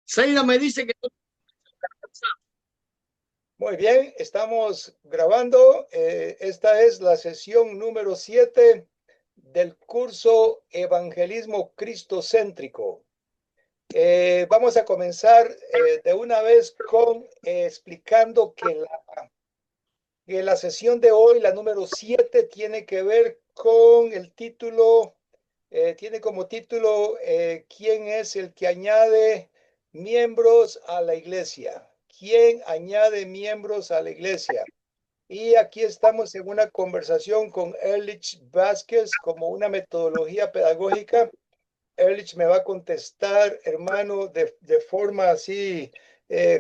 Zaira me dice que no. Muy bien, estamos grabando. Esta es la sesión número 7 del curso Evangelismo Cristocéntrico. Vamos a comenzar de una vez con explicando que la sesión de hoy, la número 7, tiene que ver con el título, tiene como título ¿quién es el que añade miembros a la iglesia? ¿Quién añade miembros a la iglesia? Y aquí estamos en una conversación con Ehrlich Vázquez como una metodología pedagógica. Ehrlich me va a contestar, hermano, de forma así,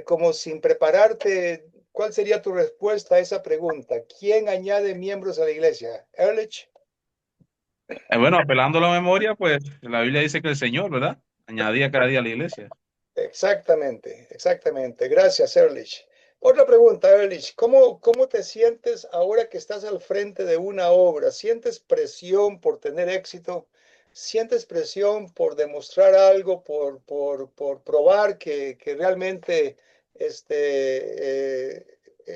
como sin prepararte. ¿Cuál sería tu respuesta a esa pregunta? ¿Quién añade miembros a la iglesia? Ehrlich. Bueno, apelando a la memoria, pues la Biblia dice que el Señor, ¿verdad? Añadía cada día a la iglesia. Exactamente, exactamente. Gracias, Ehrlich. Otra pregunta, Ehrlich. ¿Cómo te sientes ahora que estás al frente de una obra? ¿Sientes presión por tener éxito? ¿Sientes presión por demostrar algo, por probar que realmente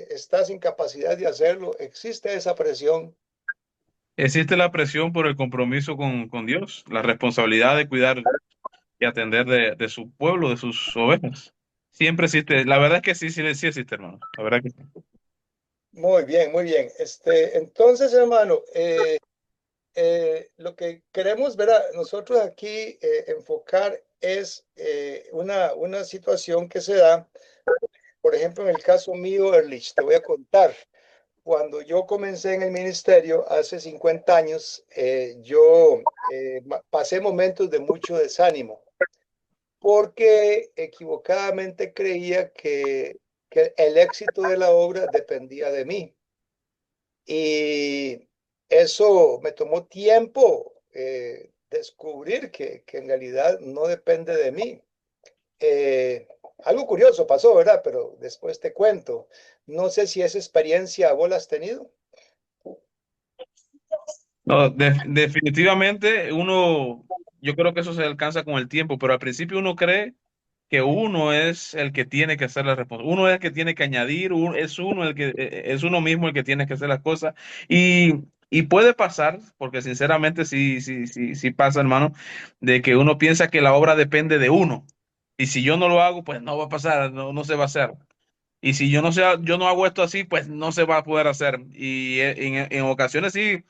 estás en capacidad de hacerlo? ¿Existe esa presión? Existe la presión por el compromiso con Dios, la responsabilidad de cuidar y atender de su pueblo, de sus ovejas. Siempre existe, la verdad es que sí, sí, sí existe, hermano. La verdad que sí. Muy bien, muy bien. Entonces, hermano, lo que queremos ver nosotros aquí enfocar es una situación que se da, por ejemplo, en el caso mío, Erlich, te voy a contar. Cuando yo comencé en el ministerio hace 50 años, yo pasé momentos de mucho desánimo porque equivocadamente creía que el éxito de la obra dependía de mí. Y eso me tomó tiempo descubrir que en realidad no depende de mí. Eh, Algo curioso pasó, ¿verdad? Pero después te cuento. No sé si esa experiencia vos la has tenido. No, definitivamente uno, yo creo que eso se alcanza con el tiempo, pero al principio uno cree que uno es el que tiene que hacer la responsabilidad, uno es el que tiene que añadir, es uno el que es uno mismo el que tiene que hacer las cosas y puede pasar, porque sinceramente sí, sí, sí, sí pasa, hermano, de que uno piensa que la obra depende de uno y si yo no lo hago, pues no va a pasar, no, no se va a hacer. Y si yo no hago esto así, pues no se va a poder hacer. Y en ocasiones sí,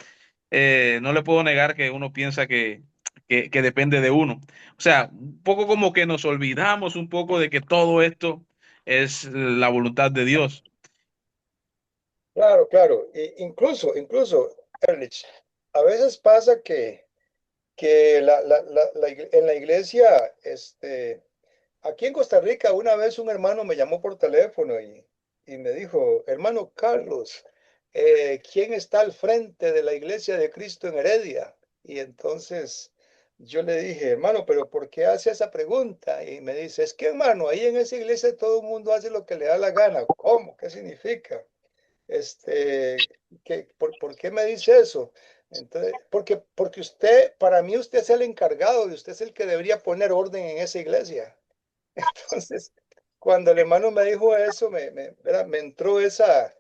no le puedo negar que uno piensa que depende de uno. O sea, un poco como que nos olvidamos un poco de que todo esto es la voluntad de Dios. Claro, claro. Incluso, Erlich, a veces pasa que en la iglesia, aquí en Costa Rica, una vez un hermano me llamó por teléfono y me dijo, hermano Carlos, ¿quién está al frente de la iglesia de Cristo en Heredia? Y entonces yo le dije, hermano, pero ¿por qué hace esa pregunta? Y me dice, es que hermano, ahí en esa iglesia todo el mundo hace lo que le da la gana. ¿Cómo? ¿Qué significa? Este, ¿por qué me dice eso? Entonces, porque usted, para mí usted es el encargado y usted es el que debería poner orden en esa iglesia. Entonces, cuando el hermano me dijo eso, ¿verdad? Me entró esa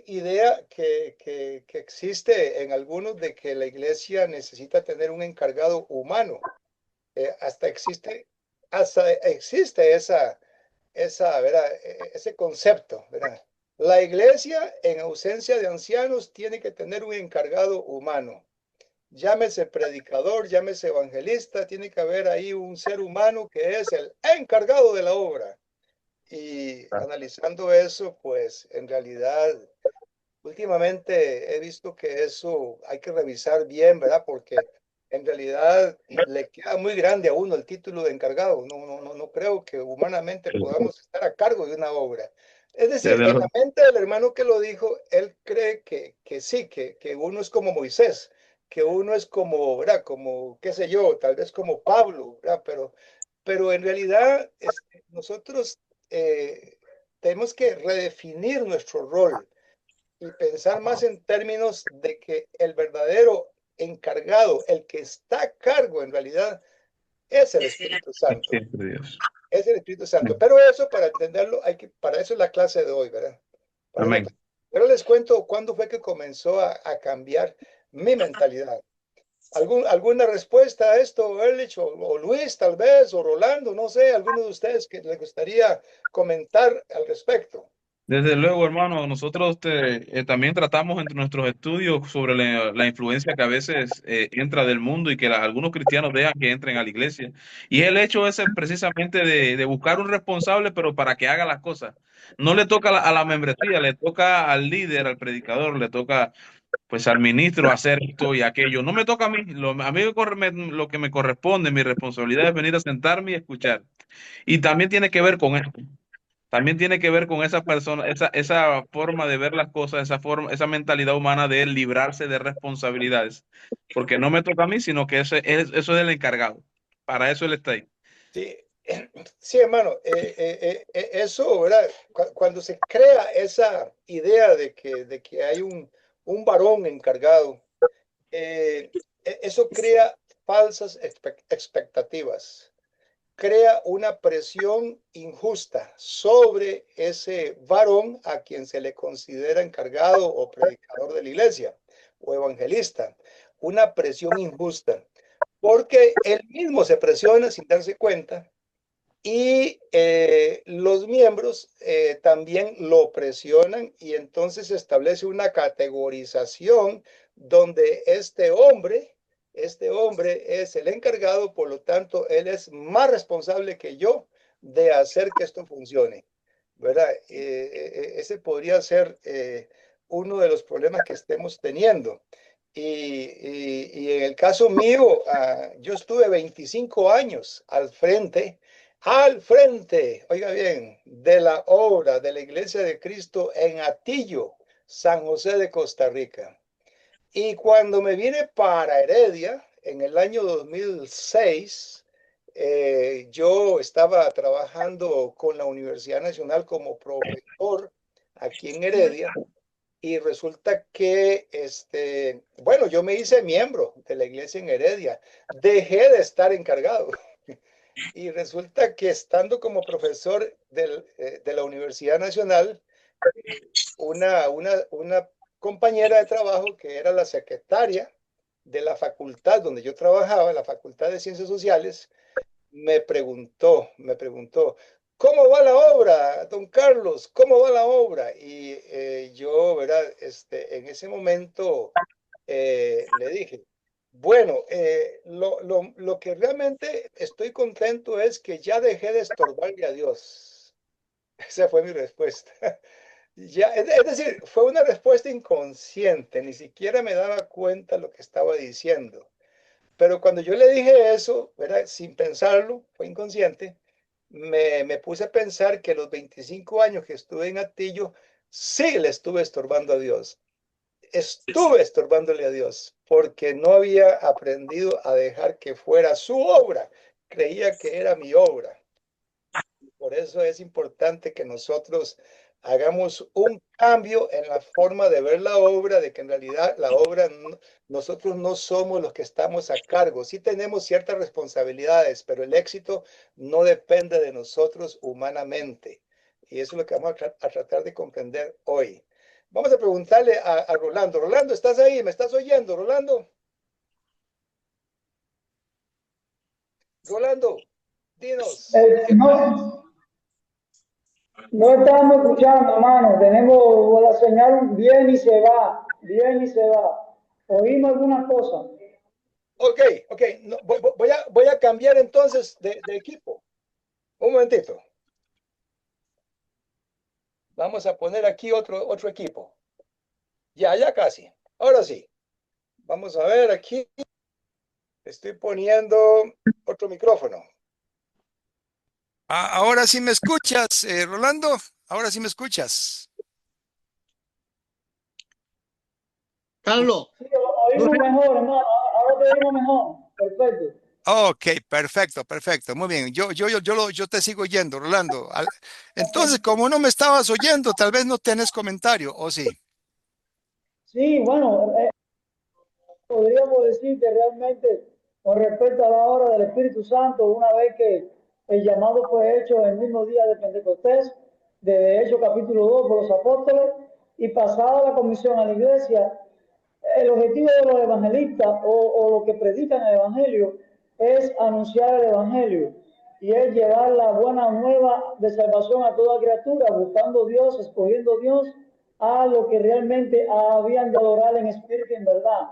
idea que existe en algunos de que la iglesia necesita tener un encargado humano. Hasta existe ¿verdad? Ese concepto, ¿verdad? La iglesia, en ausencia de ancianos, tiene que tener un encargado humano. Llámese predicador, llámese evangelista, tiene que haber ahí un ser humano que es el encargado de la obra. Y analizando eso, pues en realidad, últimamente he visto que eso hay que revisar bien, ¿verdad? Porque en realidad le queda muy grande a uno el título de encargado. No creo que humanamente podamos estar a cargo de una obra. Es decir, Desde en la luego. mente del hermano que lo dijo, él cree que sí, que uno es como Moisés, que uno es como, ¿verdad? Como, qué sé yo, tal vez como Pablo, ¿verdad? Pero en realidad nosotros tenemos que redefinir nuestro rol y pensar más en términos de que el verdadero encargado, el que está a cargo en realidad, es el Espíritu Santo. Siempre Dios. Es el Espíritu Santo. Pero eso, para entenderlo, para eso es la clase de hoy, ¿verdad? Para eso, Amén. pero les cuento cuándo fue que comenzó a cambiar mi mentalidad. ¿Alguna respuesta a esto, Ehrlich, o Luis, tal vez, o Rolando? No sé, alguno de ustedes que les gustaría comentar al respecto. Desde luego, hermano, nosotros también tratamos entre nuestros estudios sobre la influencia que a veces entra del mundo y que algunos cristianos dejan que entren a la iglesia. Y el hecho ese precisamente de buscar un responsable, pero para que haga las cosas. No le toca a la membresía, le toca al líder, al predicador, le toca pues al ministro hacer esto y aquello. No me toca a mí, a mí lo que me corresponde, mi responsabilidad es venir a sentarme y escuchar. Y también tiene que ver con esto. También tiene que ver con esa persona, esa forma de ver las cosas, esa forma, esa mentalidad humana de librarse de responsabilidades. Porque no me toca a mí, sino que eso es del encargado. Para eso él está ahí. Sí, sí, hermano, eso, ¿verdad? Cuando se crea esa idea de que hay un varón encargado, eso crea falsas expectativas, crea una presión injusta sobre ese varón a quien se le considera encargado o predicador de la iglesia o evangelista, una presión injusta, porque él mismo se presiona sin darse cuenta y los miembros también lo presionan y entonces se establece una categorización donde este hombre es el encargado, por lo tanto, él es más responsable que yo de hacer que esto funcione, ¿verdad? Ese podría ser uno de los problemas que estemos teniendo. Y en el caso mío, yo estuve 25 años al frente, oiga bien, de la obra de la Iglesia de Cristo en Atillo, San José de Costa Rica. Y cuando me vine para Heredia, en el año 2006, yo estaba trabajando con la Universidad Nacional como profesor aquí en Heredia. Y resulta que, bueno, yo me hice miembro de la iglesia en Heredia. Dejé de estar encargado. Y resulta que estando como profesor de la Universidad Nacional, una compañera de trabajo que era la secretaria de la facultad donde yo trabajaba, la Facultad de Ciencias Sociales, me preguntó, ¿cómo va la obra, don Carlos? ¿Cómo va la obra? Y yo, ¿verdad? En ese momento le dije, bueno, lo que realmente estoy contento es que ya dejé de estorbarle a Dios. Esa fue mi respuesta. Ya, es decir, fue una respuesta inconsciente, ni siquiera me daba cuenta lo que estaba diciendo. Pero cuando yo le dije eso, ¿verdad? Sin pensarlo, fue inconsciente, me puse a pensar que los 25 años que estuve en Atillo, sí le estuve estorbando a Dios. Estuve estorbándole a Dios porque no había aprendido a dejar que fuera su obra. Creía que era mi obra. Por eso es importante que nosotros hagamos un cambio en la forma de ver la obra, de que en realidad la obra, nosotros no somos los que estamos a cargo. Sí tenemos ciertas responsabilidades, pero el éxito no depende de nosotros humanamente. Y eso es lo que vamos a tratar de comprender hoy. Vamos a preguntarle a Rolando. Rolando, ¿estás ahí? ¿Me estás oyendo, Rolando? Rolando, dinos, ¿qué pasa? No, no estamos escuchando, hermano. Tenemos la señal, viene y se va, viene y se va. Oímos algunas cosas. Ok, ok, no, voy a cambiar entonces de equipo. Un momentito. Vamos a poner aquí otro equipo. Ya casi. Ahora sí. Vamos a ver aquí. Estoy poniendo otro micrófono. Ahora sí me escuchas, Rolando. Ahora sí me escuchas. Carlos, Sí, oímos mejor, hermano. Ahora te oímos mejor. Perfecto. Ok, perfecto, perfecto. Muy bien. Yo te sigo oyendo, Rolando. Entonces, como no me estabas oyendo, tal vez no tenés comentario, ¿o sí? Sí, bueno, podríamos decir que realmente, con respecto a la obra del Espíritu Santo, una vez que El llamado fue hecho el mismo día de Pentecostés, de Hechos capítulo 2 por los apóstoles, y pasada la comisión a la iglesia, el objetivo de los evangelistas o los que predican el evangelio es anunciar el evangelio y es llevar la buena nueva de salvación a toda criatura, buscando Dios, escogiendo Dios a lo que realmente habían de adorar en espíritu y en verdad.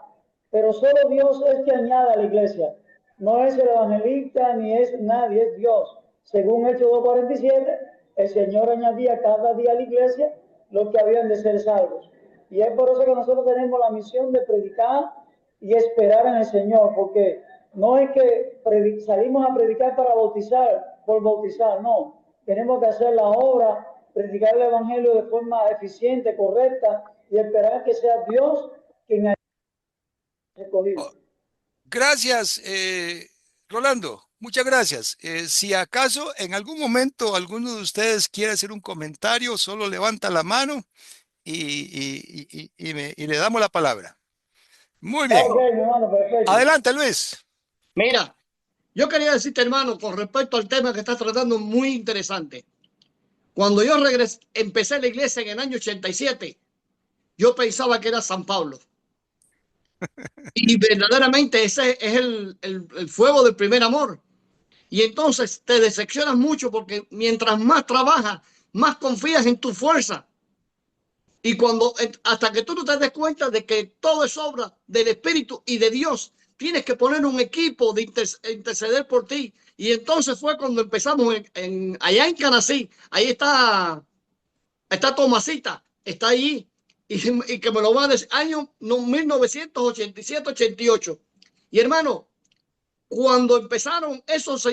Pero solo Dios es que añade a la iglesia. No es el evangelista ni es nadie, es Dios. Según Hechos 2:47, el Señor añadía cada día a la iglesia los que habían de ser salvos. Y es por eso que nosotros tenemos la misión de predicar y esperar en el Señor, porque no es que salimos a predicar para bautizar, por bautizar, no. Tenemos que hacer la obra, predicar el Evangelio de forma eficiente, correcta, y esperar que sea Dios quien haya escogido. Oh, gracias, Rolando. Muchas gracias. Si acaso en algún momento alguno de ustedes quiere hacer un comentario, solo levanta la mano y le damos la palabra. Muy bien. Ok, mi hermano, perfecto. Adelante, Luis. Mira, yo quería decirte, hermano, con respecto al tema que estás tratando, muy interesante. Cuando yo empecé la iglesia en el año 87, yo pensaba que era San Pablo. Y verdaderamente ese es el fuego del primer amor. Y entonces te decepcionas mucho porque mientras más trabajas, más confías en tu fuerza. Y hasta que tú no te des cuenta de que todo es obra del Espíritu y de Dios, tienes que poner un equipo de interceder por ti. Y entonces fue cuando empezamos allá en Canací. Ahí está Tomasita, está allí. Y que me lo va a decir, año 1987-88. Y hermano, cuando empezaron esos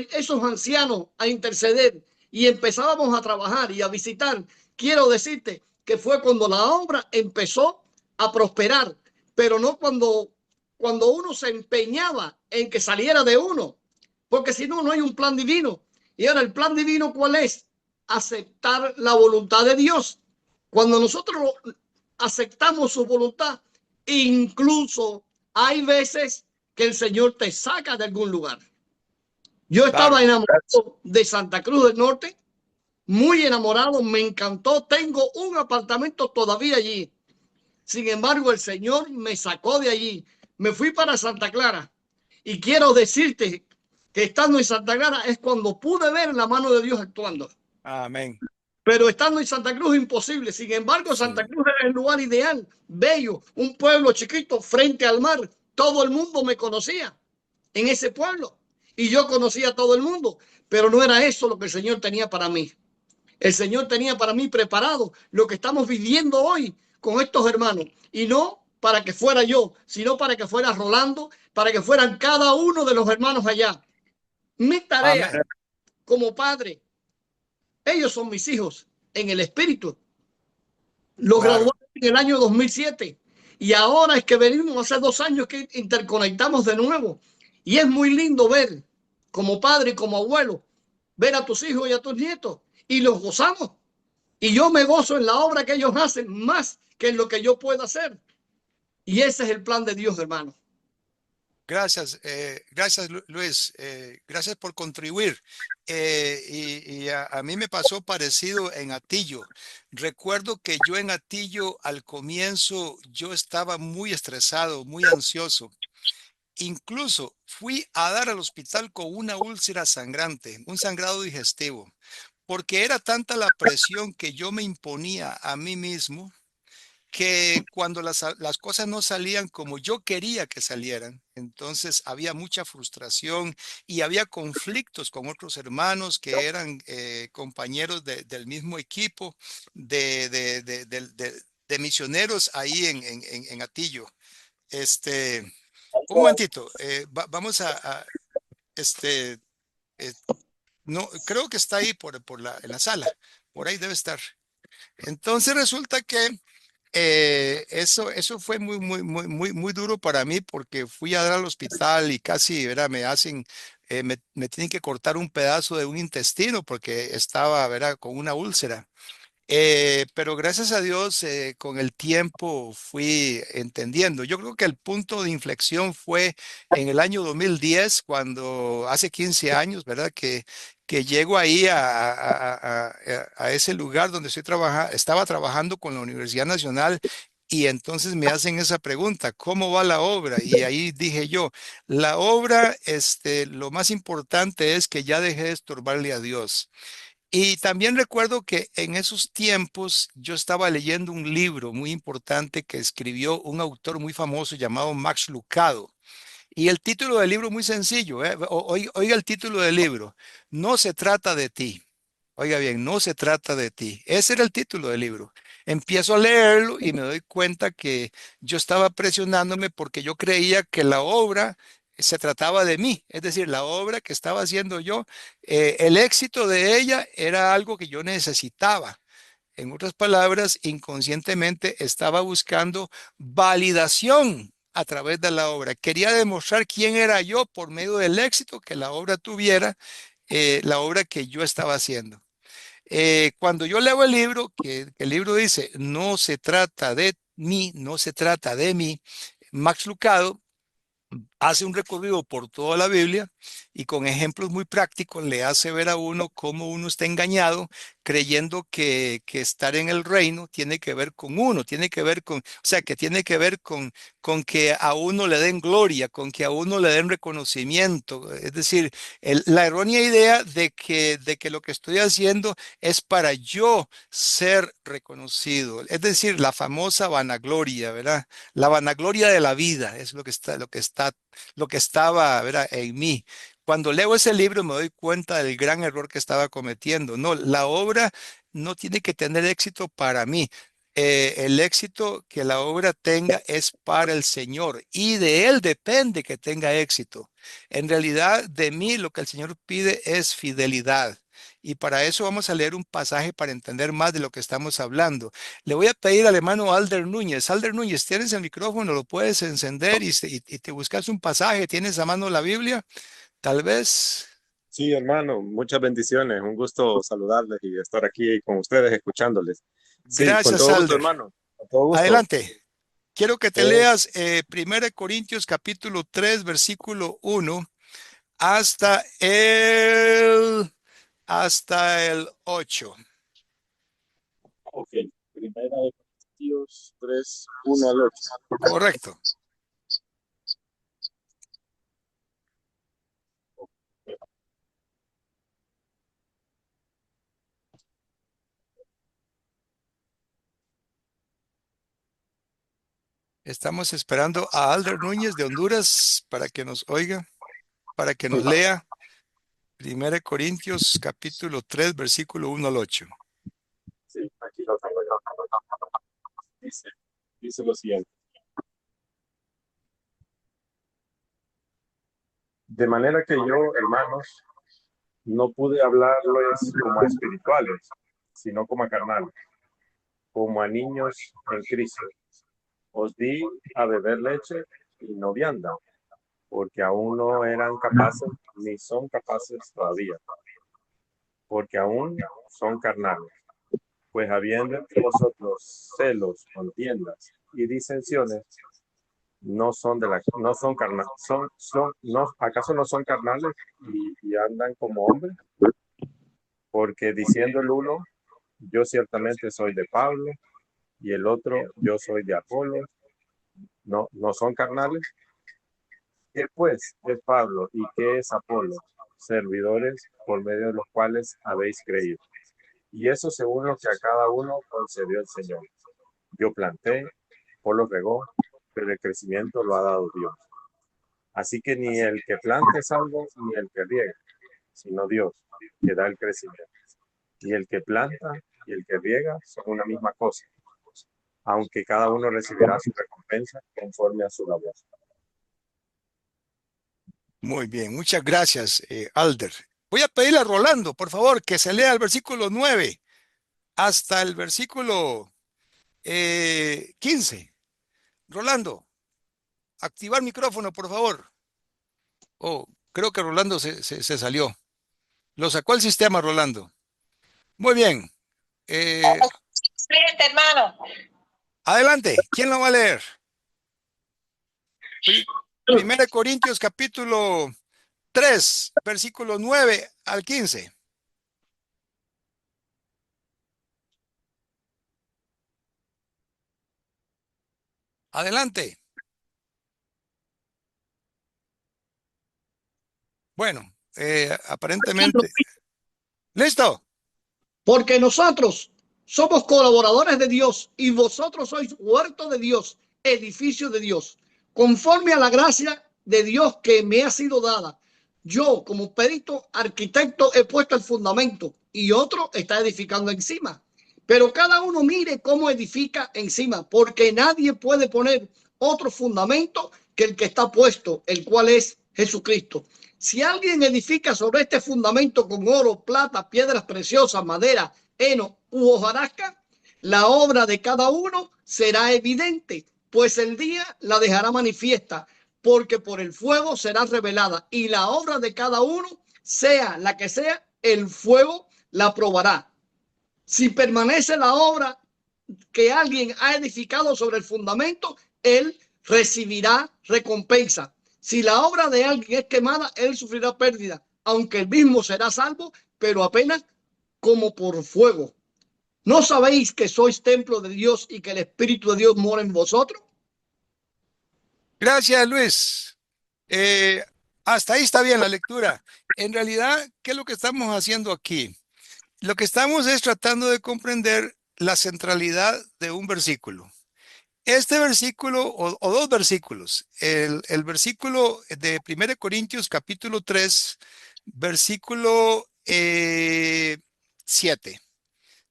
ancianos a interceder y empezábamos a trabajar y a visitar, quiero decirte que fue cuando la obra empezó a prosperar, pero no cuando uno se empeñaba en que saliera de uno, porque si no, no hay un plan divino. Y ahora el plan divino, ¿cuál es? Aceptar la voluntad de Dios. Cuando nosotros aceptamos su voluntad, incluso hay veces que el Señor te saca de algún lugar. Yo estaba Claro. enamorado de Santa Cruz del Norte, muy enamorado, me encantó, tengo un apartamento todavía allí. Sin embargo, el Señor me sacó de allí, me fui para Santa Clara y quiero decirte que estando en Santa Clara es cuando pude ver la mano de Dios actuando. Amén. Pero estando en Santa Cruz es imposible. Sin embargo, Santa Sí. Cruz era el lugar ideal, bello, un pueblo chiquito frente al mar. Todo el mundo me conocía en ese pueblo y yo conocía a todo el mundo, pero no era eso lo que el Señor tenía para mí. El Señor tenía para mí preparado lo que estamos viviendo hoy con estos hermanos y no para que fuera yo, sino para que fuera Rolando, para que fueran cada uno de los hermanos allá. Mi tarea Amén. como padre, ellos son mis hijos en el espíritu. Los Claro. graduaron en el año 2007 y ahora es que venimos hace 2 años que interconectamos de nuevo. Y es muy lindo ver como padre y como abuelo, ver a tus hijos y a tus nietos y los gozamos. Y yo me gozo en la obra que ellos hacen más que en lo que yo pueda hacer. Y ese es el plan de Dios, hermano. Gracias, gracias Luis, gracias por contribuir. A mí me pasó parecido en Atillo. Recuerdo que yo en Atillo al comienzo yo estaba muy estresado, muy ansioso. Incluso fui a dar al hospital con una úlcera sangrante, un sangrado digestivo, porque era tanta la presión que yo me imponía a mí mismo que cuando las cosas no salían como yo quería que salieran, entonces había mucha frustración y había conflictos con otros hermanos que eran compañeros del mismo equipo de misioneros ahí en Atillo. Este, un momentito, vamos este, eh, no, creo que está ahí en la sala, por ahí debe estar. Entonces resulta que eso fue muy duro para mí porque fui a dar al hospital y casi, ¿verdad? Me tienen que cortar un pedazo de un intestino porque estaba, ¿verdad? Con una úlcera. Pero gracias a Dios, con el tiempo fui entendiendo. Yo creo que el punto de inflexión fue en el año 2010, cuando hace 15 años, ¿verdad? Que llego ahí a ese lugar donde estaba trabajando con la Universidad Nacional. Y entonces me hacen esa pregunta, ¿cómo va la obra? Y ahí dije yo, la obra, lo más importante es que ya dejé de estorbarle a Dios. Y también recuerdo que en esos tiempos yo estaba leyendo un libro muy importante que escribió un autor muy famoso llamado Max Lucado. Y el título del libro muy sencillo, ¿eh? Oiga el título del libro, No se trata de ti. Oiga bien, no se trata de ti. Ese era el título del libro. Empiezo a leerlo y me doy cuenta que yo estaba presionándome porque yo creía que la obra se trataba de mí. Es decir, la obra que estaba haciendo yo, el éxito de ella era algo que yo necesitaba. En otras palabras, inconscientemente estaba buscando validación a través de la obra. Quería demostrar quién era yo por medio del éxito que la obra tuviera, la obra que yo estaba haciendo. Cuando yo leo el libro, que el libro dice, no se trata de mí, no se trata de mí, Max Lucado hace un recorrido por toda la Biblia y con ejemplos muy prácticos le hace ver a uno cómo uno está engañado creyendo que estar en el reino tiene que ver con uno, tiene que ver con, o sea, que tiene que ver con que a uno le den gloria, con que a uno le den reconocimiento. Es decir, la errónea idea de que lo que estoy haciendo es para yo ser reconocido. Es decir, la famosa vanagloria, ¿verdad? La vanagloria de la vida es lo que estaba, ¿verdad? En mí. Cuando leo ese libro me doy cuenta del gran error que estaba cometiendo. No, la obra no tiene que tener éxito para mí. El éxito que la obra tenga es para el Señor y de Él depende que tenga éxito. En realidad, de mí lo que el Señor pide es fidelidad. Y para eso vamos a leer un pasaje para entender más de lo que estamos hablando. Le voy a pedir al hermano Alder Núñez. Alder Núñez, tienes el micrófono, lo puedes encender y te buscas un pasaje. ¿Tienes a mano la Biblia? Tal vez. Sí, hermano, muchas bendiciones. Un gusto saludarles y estar aquí con ustedes escuchándoles. Sí, con Gracias, todo gusto, Alder. hermano. Con todo gusto. Adelante. Quiero que te Eh, leas 1 Corintios capítulo 3, versículo 1 hasta el 8. ok, primera de Corintios 3, 1 al 8. Correcto. Estamos esperando a Alder Núñez de Honduras para que nos oiga, para que nos lea 1 Corintios capítulo 3, versículo 1 al 8. Sí, aquí lo tengo yo. Dice, dice lo siguiente. De manera que yo, hermanos, no pude hablarles como a espirituales, sino como a carnales, como a niños en Cristo. Os di a beber leche y no vianda, porque aún no eran capaces, ni son capaces todavía, porque aún son carnales. Pues habiendo entre vosotros celos, contiendas y disensiones, no son carnales, no, ¿acaso no son carnales y andan como hombres? Porque diciendo el uno, yo ciertamente soy de Pablo, y el otro, yo soy de Apolo, no son carnales. ¿Qué pues es Pablo y qué es Apolo? Servidores por medio de los cuales habéis creído. Y eso según lo que a cada uno concedió el Señor. Yo planté, Apolo regó, pero el crecimiento lo ha dado Dios. Así que ni el que planta es algo, ni el que riega, sino Dios, que da el crecimiento. Y el que planta y el que riega son una misma cosa, aunque cada uno recibirá su recompensa conforme a su labor. Muy bien, muchas gracias, Alder. Voy a pedirle a Rolando, por favor, que se lea el versículo 9 hasta el versículo 15. Rolando, activar micrófono, por favor. Oh, creo que Rolando se salió. Lo sacó el sistema, Rolando. Muy bien. Siguiente, hermano. Adelante, ¿quién lo va a leer? Primera de Corintios capítulo 3, versículos 9 al 15. Adelante. Bueno, aparentemente. ¿Listo? Porque nosotros somos colaboradores de Dios y vosotros sois huerto de Dios, edificio de Dios, conforme a la gracia de Dios que me ha sido dada. Yo, como perito arquitecto, he puesto el fundamento y otro está edificando encima. Pero cada uno mire cómo edifica encima, porque nadie puede poner otro fundamento que el que está puesto, el cual es Jesucristo. Si alguien edifica sobre este fundamento con oro, plata, piedras preciosas, madera, heno u hojarasca, la obra de cada uno será evidente, pues el día la dejará manifiesta, porque por el fuego será revelada, y la obra de cada uno, sea la que sea, el fuego la probará. Si permanece la obra que alguien ha edificado sobre el fundamento, él recibirá recompensa. Si la obra de alguien es quemada, él sufrirá pérdida, aunque el mismo será salvo, pero apenas como por fuego. ¿No sabéis que sois templo de Dios y que el Espíritu de Dios mora en vosotros? Gracias, Luis. Hasta ahí está bien la lectura. En realidad, ¿qué es lo que estamos haciendo aquí? Lo que estamos es tratando de comprender la centralidad de un versículo. Este versículo o dos versículos, el versículo de 1 Corintios capítulo 3, versículo 7,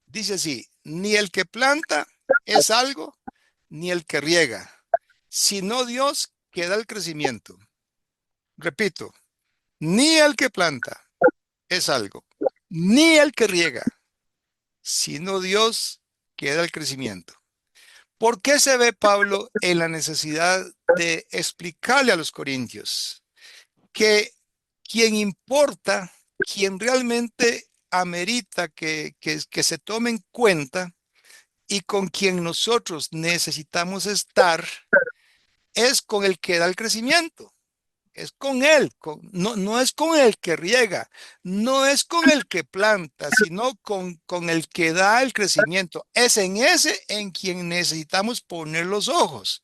dice así: ni el que planta es algo, ni el que riega, sino Dios que da el crecimiento. Repito, ni el que planta es algo, ni el que riega, sino Dios que da el crecimiento. ¿Por qué se ve Pablo en la necesidad de explicarle a los corintios que quien importa, quien realmente amerita que se tome en cuenta y con quien nosotros necesitamos estar, es con el que da el crecimiento? Es con él, no es con el que riega, no es con el que planta, sino con el que da el crecimiento. Es en ese en quien necesitamos poner los ojos.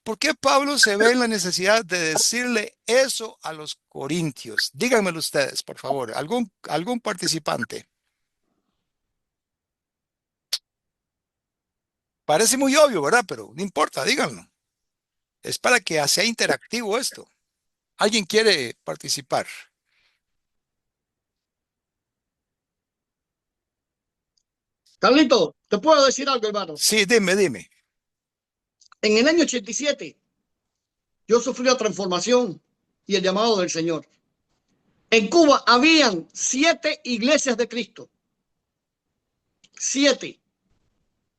¿Por qué Pablo se ve en la necesidad de decirle eso a los corintios? Díganmelo ustedes, por favor, algún participante. Parece muy obvio, ¿verdad? Pero no importa, díganlo. Es para que sea interactivo esto. ¿Alguien quiere participar? Carlito, ¿te puedo decir algo, hermano? Sí, dime. En el año 87, yo sufrí la transformación y el llamado del Señor. En Cuba habían 7 iglesias de Cristo. 7.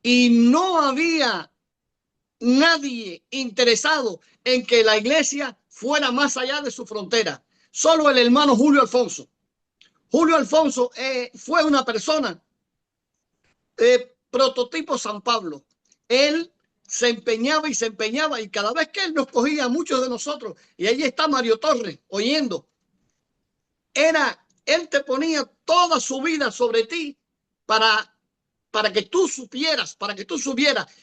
Y no había nadie interesado en que la iglesia fuera más allá de su frontera. Solo el hermano Julio Alfonso. Julio Alfonso fue una persona prototipo San Pablo. Él se empeñaba y cada vez que él nos cogía a muchos de nosotros, y ahí está Mario Torres oyendo, él te ponía toda su vida sobre ti para que tú supieras,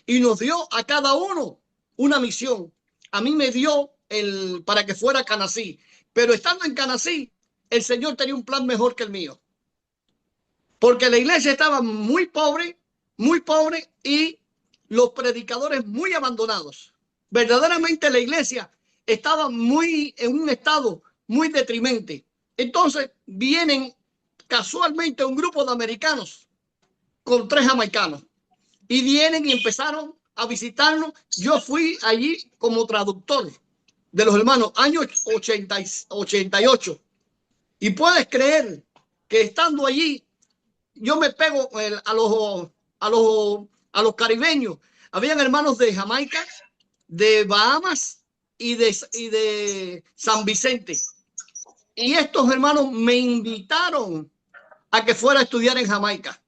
y nos dio a cada uno una misión. A mí me dio para que fuera a Canací, pero estando en Canací, el Señor tenía un plan mejor que el mío, porque la iglesia estaba muy pobre y los predicadores muy abandonados. Verdaderamente la iglesia estaba en un estado muy deprimente. Entonces vienen casualmente un grupo de americanos con 3 jamaicanos y vienen y empezaron a visitarnos. Yo fui allí como traductor de los hermanos, año 88. Y puedes creer que estando allí, yo me pego a los caribeños. Habían hermanos de Jamaica, de Bahamas y de San Vicente. Y estos hermanos me invitaron a que fuera a estudiar en Jamaica.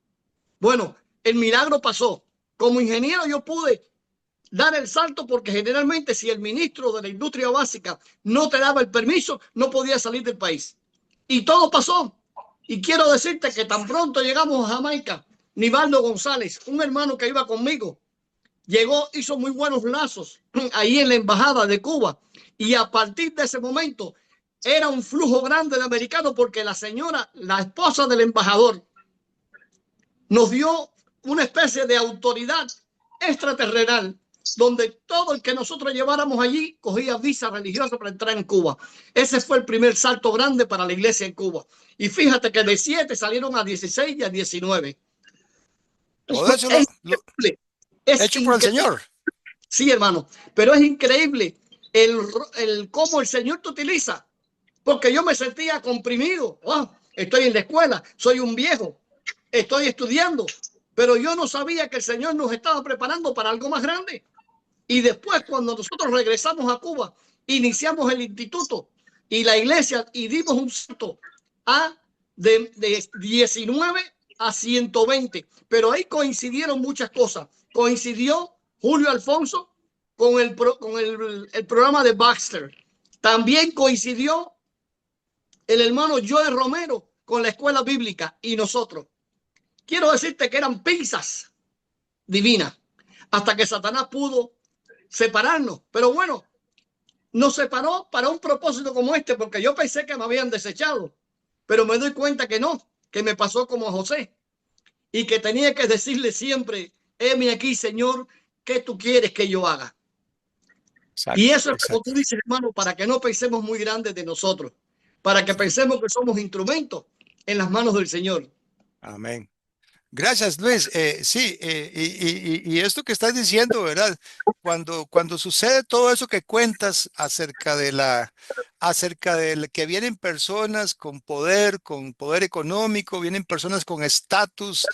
Bueno, el milagro pasó. Como ingeniero yo pude dar el salto porque generalmente si el ministro de la industria básica no te daba el permiso, no podía salir del país. Y todo pasó. Y quiero decirte que tan pronto llegamos a Jamaica, Nivaldo González, un hermano que iba conmigo, llegó, hizo muy buenos lazos ahí en la embajada de Cuba. Y a partir de ese momento era un flujo grande de americanos porque la señora, la esposa del embajador, nos dio una especie de autoridad extraterrenal donde todo el que nosotros lleváramos allí cogía visa religiosa para entrar en Cuba. Ese fue el primer salto grande para la iglesia en Cuba. Y fíjate que de 7 salieron a 16 y a 19. Todo eso Es hecho por el Señor. Sí, hermano, pero es increíble cómo el Señor te utiliza. Porque yo me sentía comprimido. Oh, estoy en la escuela, soy un viejo, estoy estudiando, pero yo no sabía que el Señor nos estaba preparando para algo más grande. Y después, cuando nosotros regresamos a Cuba, iniciamos el instituto y la iglesia y dimos un salto de 19 a 120. Pero ahí coincidieron muchas cosas. Coincidió Julio Alfonso con el programa de Baxter. También coincidió el hermano Joe Romero con la escuela bíblica y nosotros. Quiero decirte que eran pinzas divinas hasta que Satanás pudo separarnos. Pero bueno, nos separó para un propósito como este, porque yo pensé que me habían desechado, pero me doy cuenta que no, que me pasó como a José y que tenía que decirle siempre, heme aquí, Señor, ¿qué tú quieres que yo haga? Exacto, y eso es como tú dices, hermano, para que no pensemos muy grandes de nosotros, para que pensemos que somos instrumentos en las manos del Señor. Amén. Gracias, Luis. Sí, y esto que estás diciendo, ¿verdad? Cuando sucede todo eso que cuentas acerca de que vienen personas con poder económico, vienen personas con estatus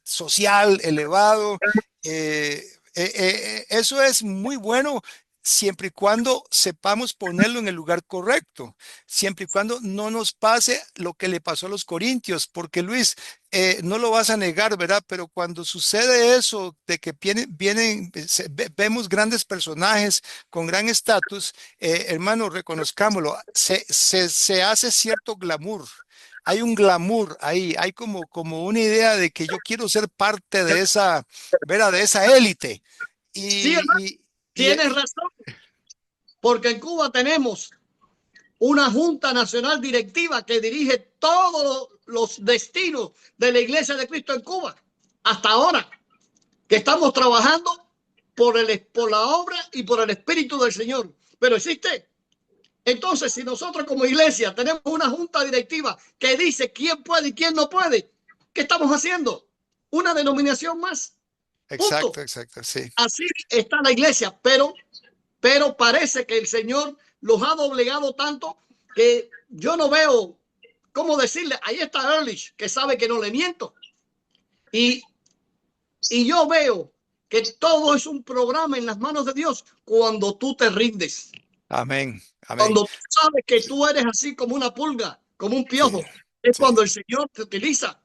social elevado, eso es muy bueno siempre y cuando sepamos ponerlo en el lugar correcto, siempre y cuando no nos pase lo que le pasó a los corintios, porque Luis, no lo vas a negar, ¿verdad? Pero cuando sucede eso de que vemos grandes personajes con gran estatus, hermano, reconozcámoslo, se hace cierto glamour. Hay un glamour ahí, hay como una idea de que yo quiero ser parte de esa, ¿verdad? De esa élite. Sí, tienes razón, porque en Cuba tenemos una Junta Nacional Directiva que dirige todos los destinos de la Iglesia de Cristo en Cuba, hasta ahora, que estamos trabajando por la obra y por el Espíritu del Señor. Pero existe. Entonces, si nosotros como iglesia tenemos una junta directiva que dice quién puede y quién no puede, ¿qué estamos haciendo? Una denominación más. Exacto, exacto, sí. Así está la iglesia, pero parece que el Señor los ha doblegado tanto que yo no veo cómo decirle. Ahí está Ehrlich, que sabe que no le miento. Y yo veo que todo es un programa en las manos de Dios cuando tú te rindes. Amén. Amén. Cuando tú sabes que tú eres así como una pulga, como un piojo, sí, es cuando el Señor te utiliza.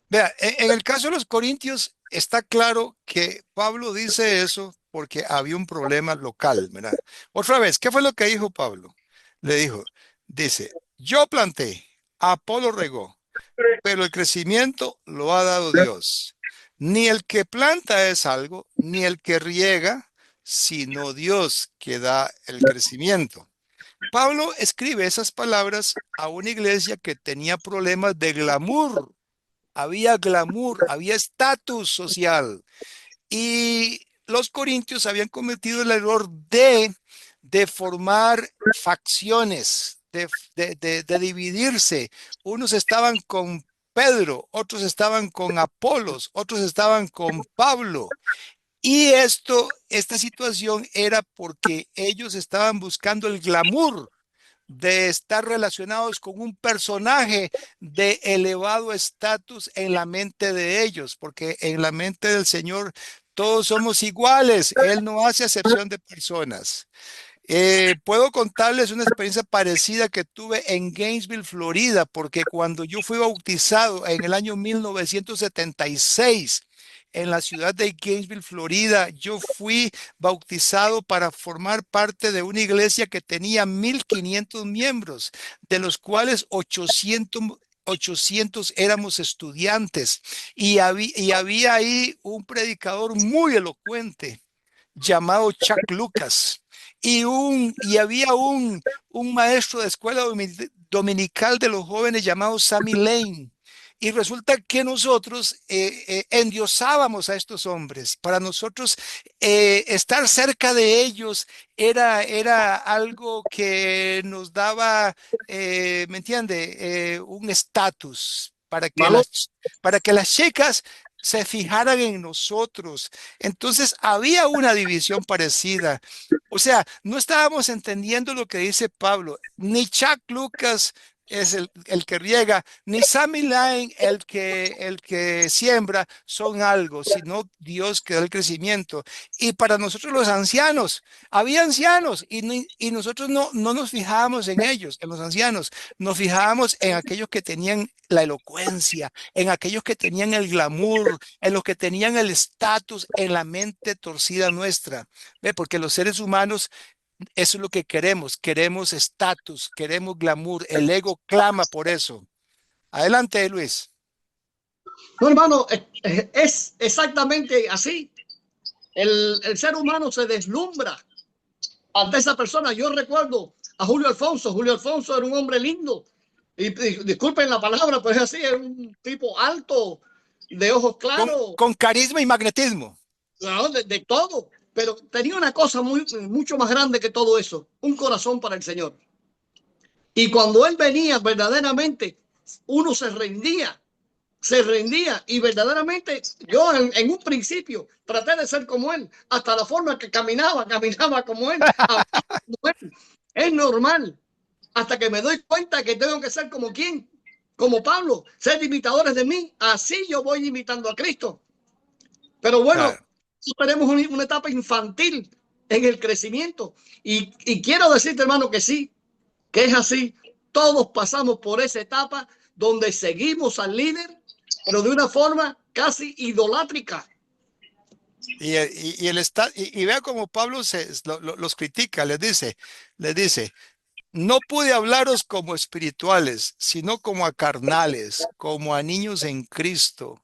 Vea, en el caso de los corintios está claro que Pablo dice eso porque había un problema local, ¿verdad? Otra vez, ¿qué fue lo que dijo Pablo? Dice, yo planté, Apolo regó, pero el crecimiento lo ha dado Dios. Ni el que planta es algo, ni el que riega, sino Dios que da el crecimiento. Pablo escribe esas palabras a una iglesia que tenía problemas de glamour. Había glamour, había estatus social. Y los corintios habían cometido el error de formar facciones, de dividirse. Unos estaban con Pedro, otros estaban con Apolos, otros estaban con Pablo. Y esta situación era porque ellos estaban buscando el glamour de estar relacionados con un personaje de elevado estatus en la mente de ellos, porque en la mente del Señor todos somos iguales, Él no hace acepción de personas. Puedo contarles una experiencia parecida que tuve en Gainesville, Florida, porque cuando yo fui bautizado en el año 1976 en la ciudad de Gainesville, Florida, yo fui bautizado para formar parte de una iglesia que tenía 1,500 miembros, de los cuales 800 éramos estudiantes y había ahí un predicador muy elocuente llamado Chuck Lucas y había un maestro de escuela dominical de los jóvenes llamado Sammy Lane. Y resulta que nosotros endiosábamos a estos hombres. Para nosotros estar cerca de ellos era algo que nos daba, ¿me entiende? Un estatus Valor. para que las chicas se fijaran en nosotros. Entonces había una división parecida. O sea, no estábamos entendiendo lo que dice Pablo. Ni Chuck Lucas es el que riega, ni Sammy Lane el que siembra son algo, sino Dios que da el crecimiento. Y para nosotros los ancianos, había ancianos y nosotros no nos fijábamos en ellos, en los ancianos, nos fijábamos en aquellos que tenían la elocuencia, en aquellos que tenían el glamour, en los que tenían el estatus en la mente torcida nuestra. ¿Ve? Porque los seres humanos, eso es lo que queremos estatus, queremos glamour, el ego clama por eso. Adelante, Luis. No, hermano, es exactamente así. El ser humano se deslumbra ante esa persona. Yo recuerdo a Julio Alfonso. Julio Alfonso era un hombre lindo. Y disculpen la palabra, pero es así, era un tipo alto, de ojos claros. Con carisma y magnetismo. No, de todo. Pero tenía una cosa mucho más grande que todo eso, un corazón para el Señor. Y cuando Él venía, verdaderamente, uno se rendía y verdaderamente yo en un principio traté de ser como Él, hasta la forma que caminaba como Él. Es normal, hasta que me doy cuenta que tengo que ser como ¿quién? Como Pablo, ser imitadores de mí, así yo voy imitando a Cristo. Pero bueno, Claro. tenemos una etapa infantil en el crecimiento y quiero decirte, hermano, que sí, que es así. Todos pasamos por esa etapa donde seguimos al líder, pero de una forma casi idolátrica. Y vea cómo Pablo los critica, les dice, no pude hablaros como espirituales, sino como a carnales, como a niños en Cristo.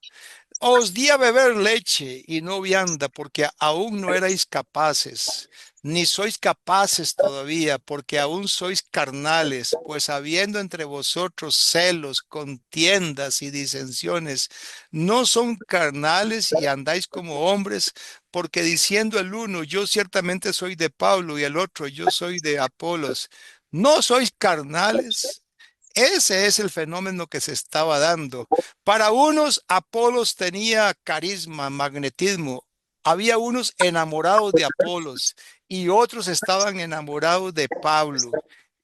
Os di a beber leche y no vianda, porque aún no erais capaces, ni sois capaces todavía, porque aún sois carnales, pues habiendo entre vosotros celos, contiendas y disensiones, no son carnales y andáis como hombres, porque diciendo el uno, yo ciertamente soy de Pablo, y el otro, yo soy de Apolos, no sois carnales. Ese es el fenómeno que se estaba dando. Para unos, Apolos tenía carisma, magnetismo. Había unos enamorados de Apolos y otros estaban enamorados de Pablo.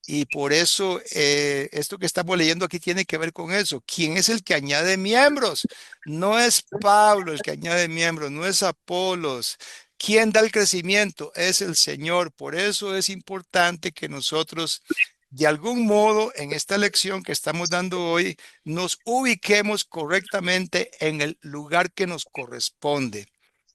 Y por eso esto que estamos leyendo aquí tiene que ver con eso. ¿Quién es el que añade miembros? No es Pablo el que añade miembros, no es Apolos. ¿Quién da el crecimiento? Es el Señor. Por eso es importante que nosotros de algún modo, en esta lección que estamos dando hoy, nos ubiquemos correctamente en el lugar que nos corresponde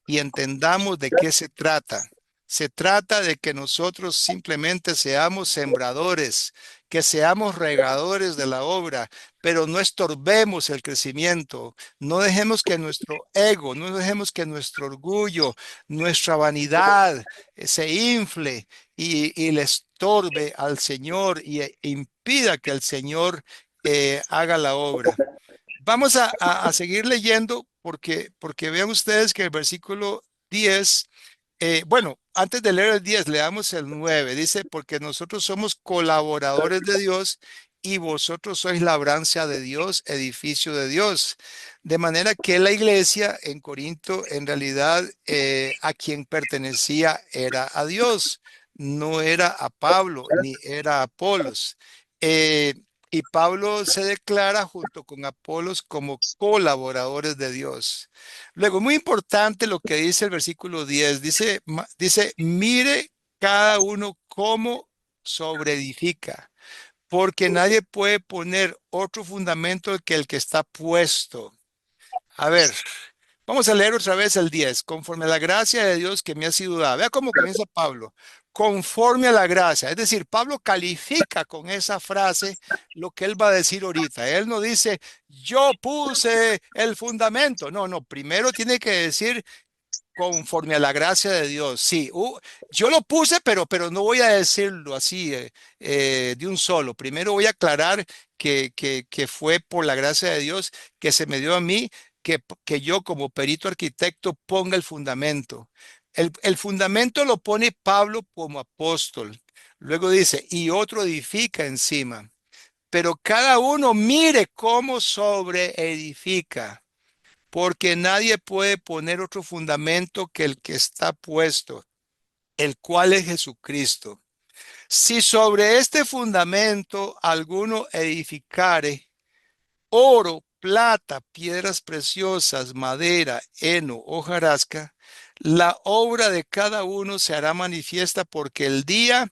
y entendamos de qué se trata. Se trata de que nosotros simplemente seamos sembradores, que seamos regadores de la obra, pero no estorbemos el crecimiento. No dejemos que nuestro ego, no dejemos que nuestro orgullo, nuestra vanidad se infle y le estorbe al Señor e impida que el Señor haga la obra. Vamos a seguir leyendo porque vean ustedes que el versículo 10, bueno, antes de leer el 10, leamos el 9. Dice, porque nosotros somos colaboradores de Dios y vosotros sois labranza de Dios, edificio de Dios. De manera que la iglesia en Corinto, en realidad, a quien pertenecía era a Dios, no era a Pablo ni era a Apolos. Eh, y Pablo se declara junto con Apolos como colaboradores de Dios. Luego, muy importante lo que dice el versículo 10. Dice, mire cada uno cómo sobreedifica, porque nadie puede poner otro fundamento que el que está puesto. A ver, vamos a leer otra vez el 10. Conforme a la gracia de Dios que me ha sido dada. Vea cómo comienza Pablo. Conforme a la gracia. Es decir, Pablo califica con esa frase lo que él va a decir ahorita. Él no dice, yo puse el fundamento. No, no. Primero tiene que decir conforme a la gracia de Dios. Sí, yo lo puse, pero no voy a decirlo así de un solo. Primero voy a aclarar que fue por la gracia de Dios que se me dio a mí que yo como perito arquitecto ponga el fundamento. El fundamento lo pone Pablo como apóstol. Luego dice, y otro edifica encima. Pero cada uno mire cómo sobre edifica, porque nadie puede poner otro fundamento que el que está puesto, el cual es Jesucristo. Si sobre este fundamento alguno edificare oro, plata, piedras preciosas, madera, heno, hojarasca, la obra de cada uno se hará manifiesta porque el día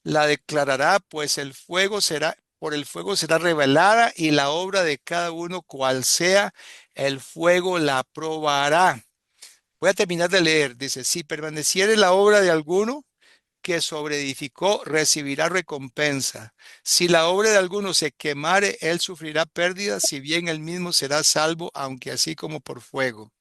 la declarará, pues por el fuego será revelada y la obra de cada uno, cual sea, el fuego la probará. Voy a terminar de leer. Dice, si permaneciere la obra de alguno que sobreedificó, recibirá recompensa. Si la obra de alguno se quemare, él sufrirá pérdida, si bien él mismo será salvo, aunque así como por fuego.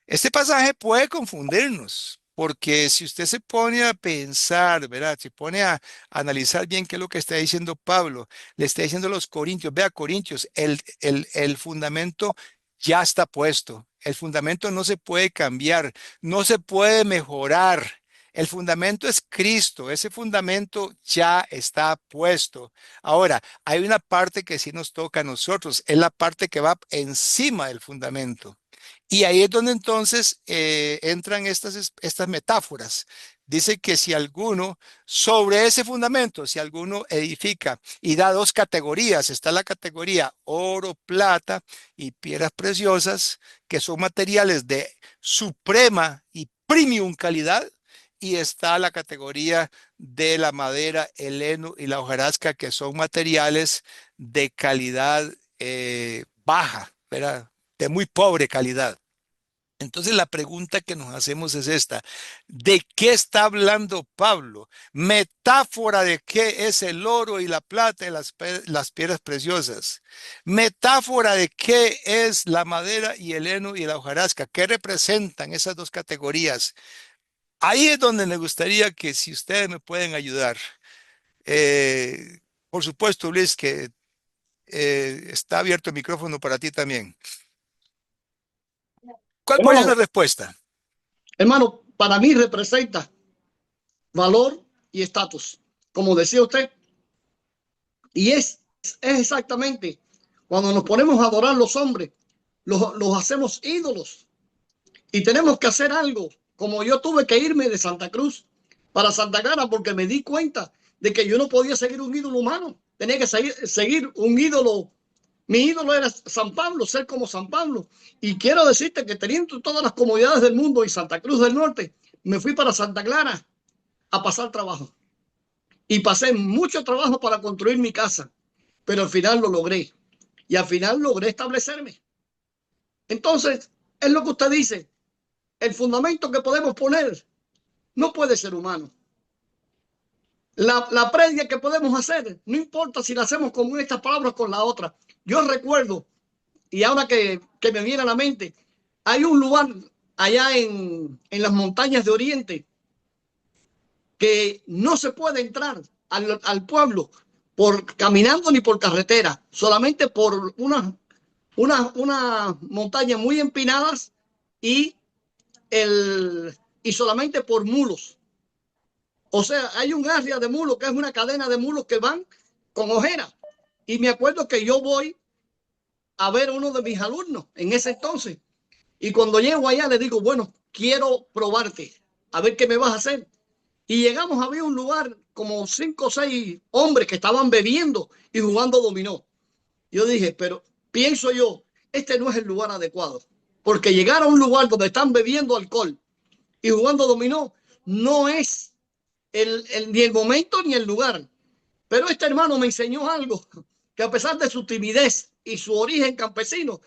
Este pasaje puede confundirnos, porque si usted se pone a pensar, ¿verdad? Se pone a analizar bien qué es lo que está diciendo Pablo, le está diciendo a los corintios, vea Corintios, el fundamento ya está puesto, el fundamento no se puede cambiar, no se puede mejorar. El fundamento es Cristo, ese fundamento ya está puesto. Ahora, hay una parte que sí nos toca a nosotros, es la parte que va encima del fundamento. Y ahí es donde entonces entran estas metáforas. Dice que si alguno, sobre ese fundamento, si alguno edifica y da dos categorías, está la categoría oro, plata y piedras preciosas, que son materiales de suprema y premium calidad, y está la categoría de la madera, el heno y la hojarasca, que son materiales de calidad baja, ¿verdad? De muy pobre calidad. Entonces la pregunta que nos hacemos es esta: ¿de qué está hablando Pablo? Metáfora de qué es el oro y la plata y las piedras preciosas. Metáfora de qué es la madera y el heno y la hojarasca. ¿Qué representan esas dos categorías? Ahí es donde me gustaría que si ustedes me pueden ayudar. Por supuesto, Luis, que está abierto el micrófono para ti también. ¿Cuál puede ser la respuesta? Hermano, para mí representa valor y estatus, como decía usted. Y es exactamente cuando nos ponemos a adorar a los hombres, los hacemos ídolos. Y tenemos que hacer algo, como yo tuve que irme de Santa Cruz para Santa Clara porque me di cuenta de que yo no podía seguir un ídolo humano. Tenía que seguir un ídolo. Mi ídolo era San Pablo, ser como San Pablo. Y quiero decirte que teniendo todas las comodidades del mundo y Santa Cruz del Norte, me fui para Santa Clara a pasar trabajo. Y pasé mucho trabajo para construir mi casa, pero al final lo logré. Y al final logré establecerme. Entonces, es lo que usted dice. El fundamento que podemos poner no puede ser humano. La prédica que podemos hacer, no importa si la hacemos con estas palabras o con la otra. Yo recuerdo, y ahora que me viene a la mente, hay un lugar allá en las montañas de Oriente que no se puede entrar al pueblo caminando ni por carretera, solamente por unas montañas muy empinadas y solamente por mulos. O sea, hay un área de mulos que es una cadena de mulos que van con ojera. Y me acuerdo que yo voy a ver a uno de mis alumnos en ese entonces. Y cuando llego allá le digo, bueno, quiero probarte, a ver qué me vas a hacer. Y llegamos, había un lugar como 5 o 6 hombres que estaban bebiendo y jugando dominó. Yo dije, pero pienso yo, este no es el lugar adecuado. Porque llegar a un lugar donde están bebiendo alcohol y jugando dominó no es ni el momento ni el lugar. Pero este hermano me enseñó algo, que a pesar de su timidez y su origen campesino,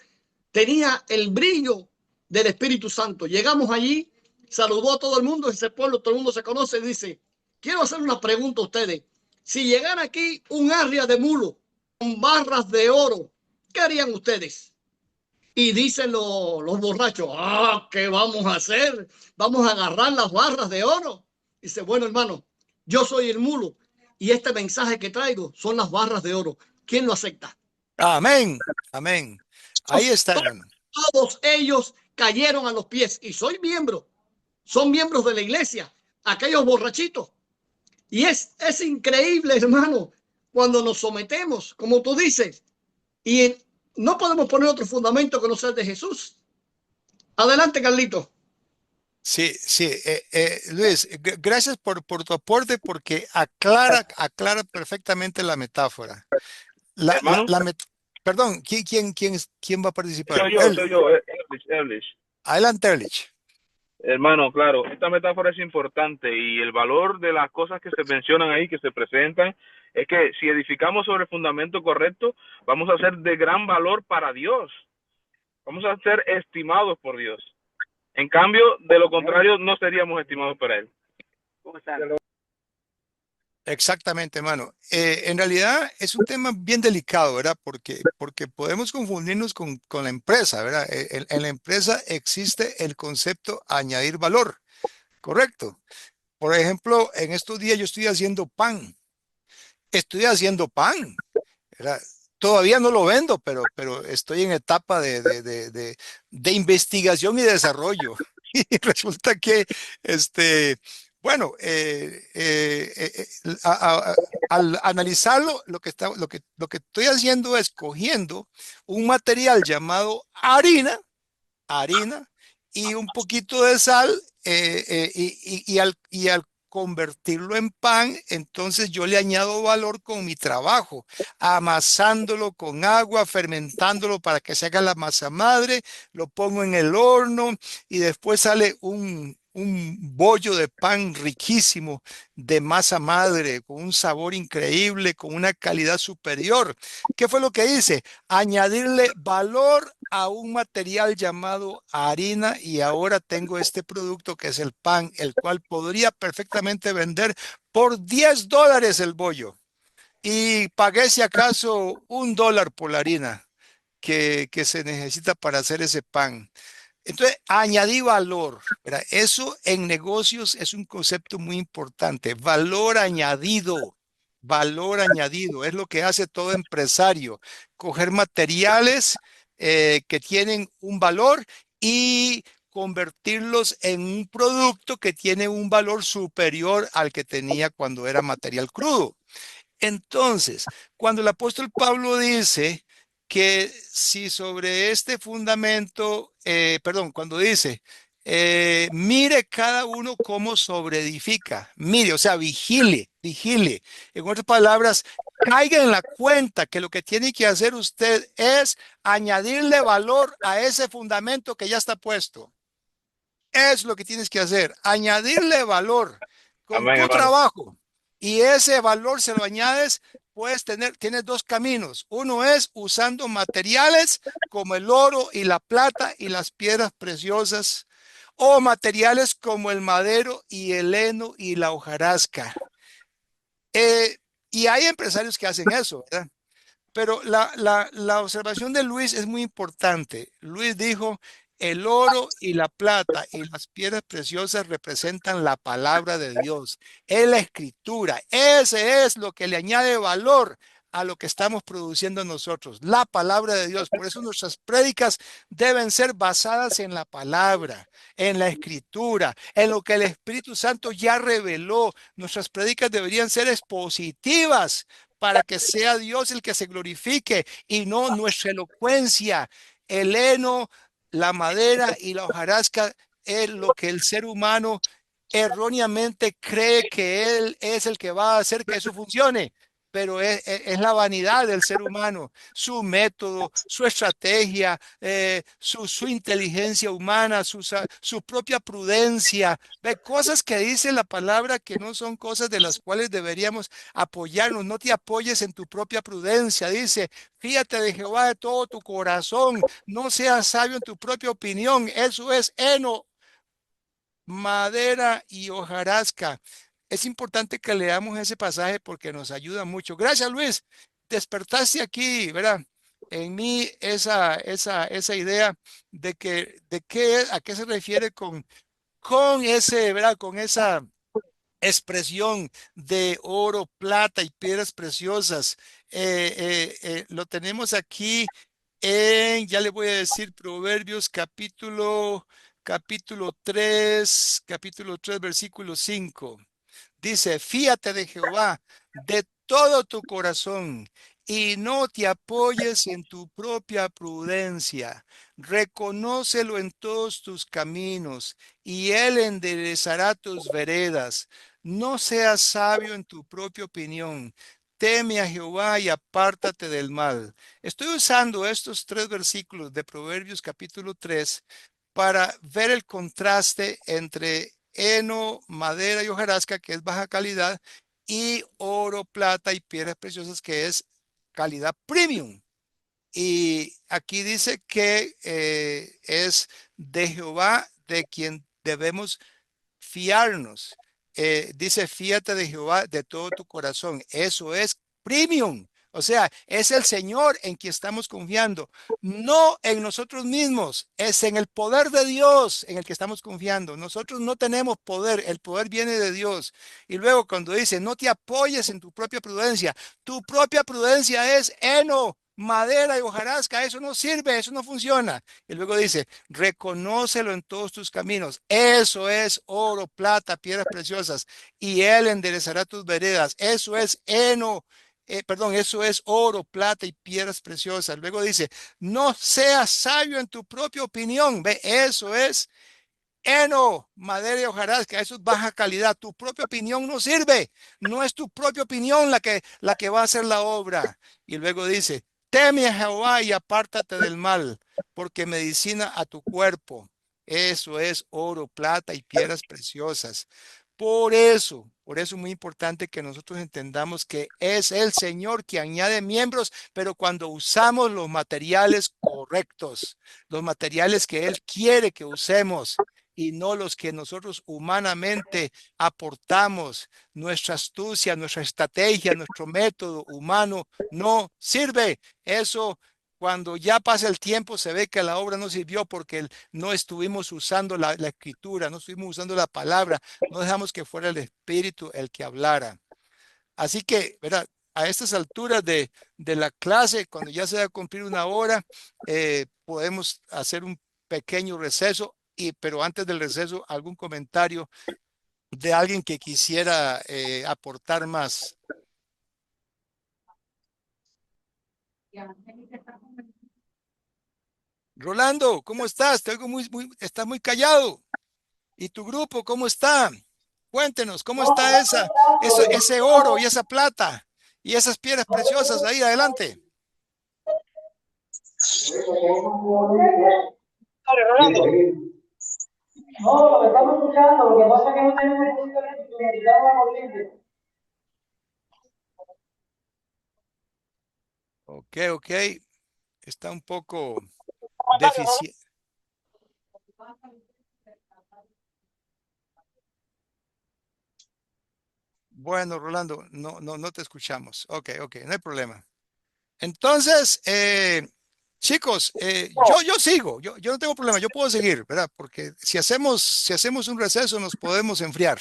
tenía el brillo del Espíritu Santo. Llegamos allí, saludó a todo el mundo, ese pueblo, todo el mundo se conoce, y dice, quiero hacer una pregunta a ustedes. Si llegara aquí un arria de mulo con barras de oro, ¿qué harían ustedes? Y dicen los borrachos, ¿qué vamos a hacer? Vamos a agarrar las barras de oro. Dice, bueno, hermano, yo soy el mulo y este mensaje que traigo son las barras de oro. ¿Quién lo acepta? Amén, amén. Ahí está, hermano. Todos ellos cayeron a los pies y soy miembro, son miembros de la iglesia, aquellos borrachitos. Y es increíble, hermano, cuando nos sometemos, como tú dices, y no podemos poner otro fundamento que no sea el de Jesús. Adelante, Carlito. Sí, sí, Luis, gracias por tu aporte porque aclara perfectamente la metáfora. Hermano, Perdón, ¿quién va a participar? soy yo, Ehrlich. Adelante, Erlich. Hermano, claro, esta metáfora es importante y el valor de las cosas que se mencionan ahí, que se presentan, es que si edificamos sobre el fundamento correcto, vamos a ser de gran valor para Dios. Vamos a ser estimados por Dios. En cambio, de lo contrario, no seríamos estimados por Él. Exactamente, hermano. En realidad es un tema bien delicado, ¿verdad? Porque podemos confundirnos con la empresa, ¿verdad? En la empresa existe el concepto añadir valor, ¿correcto? Por ejemplo, en estos días yo estoy haciendo pan. Estoy haciendo pan, ¿verdad? Todavía no lo vendo, pero estoy en etapa de investigación y desarrollo. Y resulta que, bueno, al analizarlo, lo que estoy haciendo es cogiendo un material llamado harina y un poquito de sal, y al convertirlo en pan, entonces yo le añado valor con mi trabajo, amasándolo con agua, fermentándolo para que se haga la masa madre, lo pongo en el horno y después sale un bollo de pan riquísimo de masa madre, con un sabor increíble, con una calidad superior. ¿Qué fue lo que hice? Añadirle valor a un material llamado harina y ahora tengo este producto que es el pan, el cual podría perfectamente vender por $10 el bollo y pagué si acaso $1 por la harina que se necesita para hacer ese pan. Entonces, añadí valor, ¿verdad? Eso en negocios es un concepto muy importante. Valor añadido, es lo que hace todo empresario. Coger materiales que tienen un valor y convertirlos en un producto que tiene un valor superior al que tenía cuando era material crudo. Entonces, cuando el apóstol Pablo dice que si sobre este fundamento, cuando dice, mire cada uno cómo sobreedifica, mire, o sea, vigile. En otras palabras, caiga en la cuenta que lo que tiene que hacer usted es añadirle valor a ese fundamento que ya está puesto. Es lo que tienes que hacer, añadirle valor con Amén, tu hermano. trabajo. Y ese valor se lo añades, tienes dos caminos. Uno es usando materiales como el oro y la plata y las piedras preciosas, o materiales como el madero y el heno y la hojarasca. Y hay empresarios que hacen eso, ¿verdad? Pero la observación de Luis es muy importante. Luis dijo, el oro y la plata y las piedras preciosas representan la palabra de Dios. Es la escritura. Ese es lo que le añade valor a lo que estamos produciendo nosotros, la palabra de Dios. Por eso nuestras prédicas deben ser basadas en la palabra, en la escritura, en lo que el Espíritu Santo ya reveló. Nuestras prédicas deberían ser expositivas para que sea Dios el que se glorifique y no nuestra elocuencia. El heno, la madera y la hojarasca es lo que el ser humano erróneamente cree que él es el que va a hacer que eso funcione. pero es la vanidad del ser humano, su método, su estrategia, su inteligencia humana, su propia prudencia. Ve cosas que dice la palabra que no son cosas de las cuales deberíamos apoyarnos. No te apoyes en tu propia prudencia. Dice, fíjate de Jehová de todo tu corazón, no seas sabio en tu propia opinión. Eso es heno, madera y hojarasca. Es importante que leamos ese pasaje porque nos ayuda mucho. Gracias, Luis. Despertaste aquí, ¿verdad? En mí esa idea a qué se refiere con ese, ¿verdad? Con esa expresión de oro, plata y piedras preciosas. Lo tenemos aquí ya le voy a decir, Proverbios capítulo 3, versículo 5. Dice, fíate de Jehová de todo tu corazón y no te apoyes en tu propia prudencia. Reconócelo en todos tus caminos y él enderezará tus veredas. No seas sabio en tu propia opinión. Teme a Jehová y apártate del mal. Estoy usando estos 3 versículos de Proverbios capítulo 3 para ver el contraste entre heno, madera y hojarasca, que es baja calidad, y oro, plata y piedras preciosas, que es calidad premium. Y aquí dice que es de Jehová de quien debemos fiarnos. Dice, fíate de Jehová de todo tu corazón. Eso es premium. O sea, es el Señor en quien estamos confiando, no en nosotros mismos, es en el poder de Dios en el que estamos confiando. Nosotros no tenemos poder, el poder viene de Dios. Y luego cuando dice, no te apoyes en tu propia prudencia es heno, madera y hojarasca, eso no sirve, eso no funciona. Y luego dice, reconócelo en todos tus caminos. Eso es oro, plata, piedras preciosas, y él enderezará tus veredas. Eso es eso es oro, plata y piedras preciosas. Luego dice, no seas sabio en tu propia opinión. Ve, eso es heno, madera y hojarasca, eso es baja calidad. Tu propia opinión no sirve. No es tu propia opinión la que va a hacer la obra. Y luego dice, teme a Jehová y apártate del mal, porque medicina a tu cuerpo. Eso es oro, plata y piedras preciosas. Por eso es muy importante que nosotros entendamos que es el Señor que añade miembros, pero cuando usamos los materiales correctos, los materiales que Él quiere que usemos y no los que nosotros humanamente aportamos, nuestra astucia, nuestra estrategia, nuestro método humano no sirve. Eso, cuando ya pasa el tiempo, se ve que la obra no sirvió porque no estuvimos usando la escritura, no estuvimos usando la palabra, no dejamos que fuera el Espíritu el que hablara. Así que, ¿verdad? A estas alturas de la clase, cuando ya se va a cumplir 1 hora, podemos hacer un pequeño receso, pero antes del receso, algún comentario de alguien que quisiera aportar más. Rolando, ¿cómo estás? Te oigo estás muy callado. ¿Y tu grupo cómo está? Cuéntenos, ¿cómo está ese oro y esa plata y esas piedras preciosas ahí adelante? No, lo que estamos escuchando, lo que pasa es que no tenemos la corriente. Ok. Está un poco deficiente. Bueno, Rolando, no te escuchamos. Ok, no hay problema. Entonces, chicos, yo sigo, yo no tengo problema, yo puedo seguir, ¿verdad? Porque si hacemos un receso nos podemos enfriar.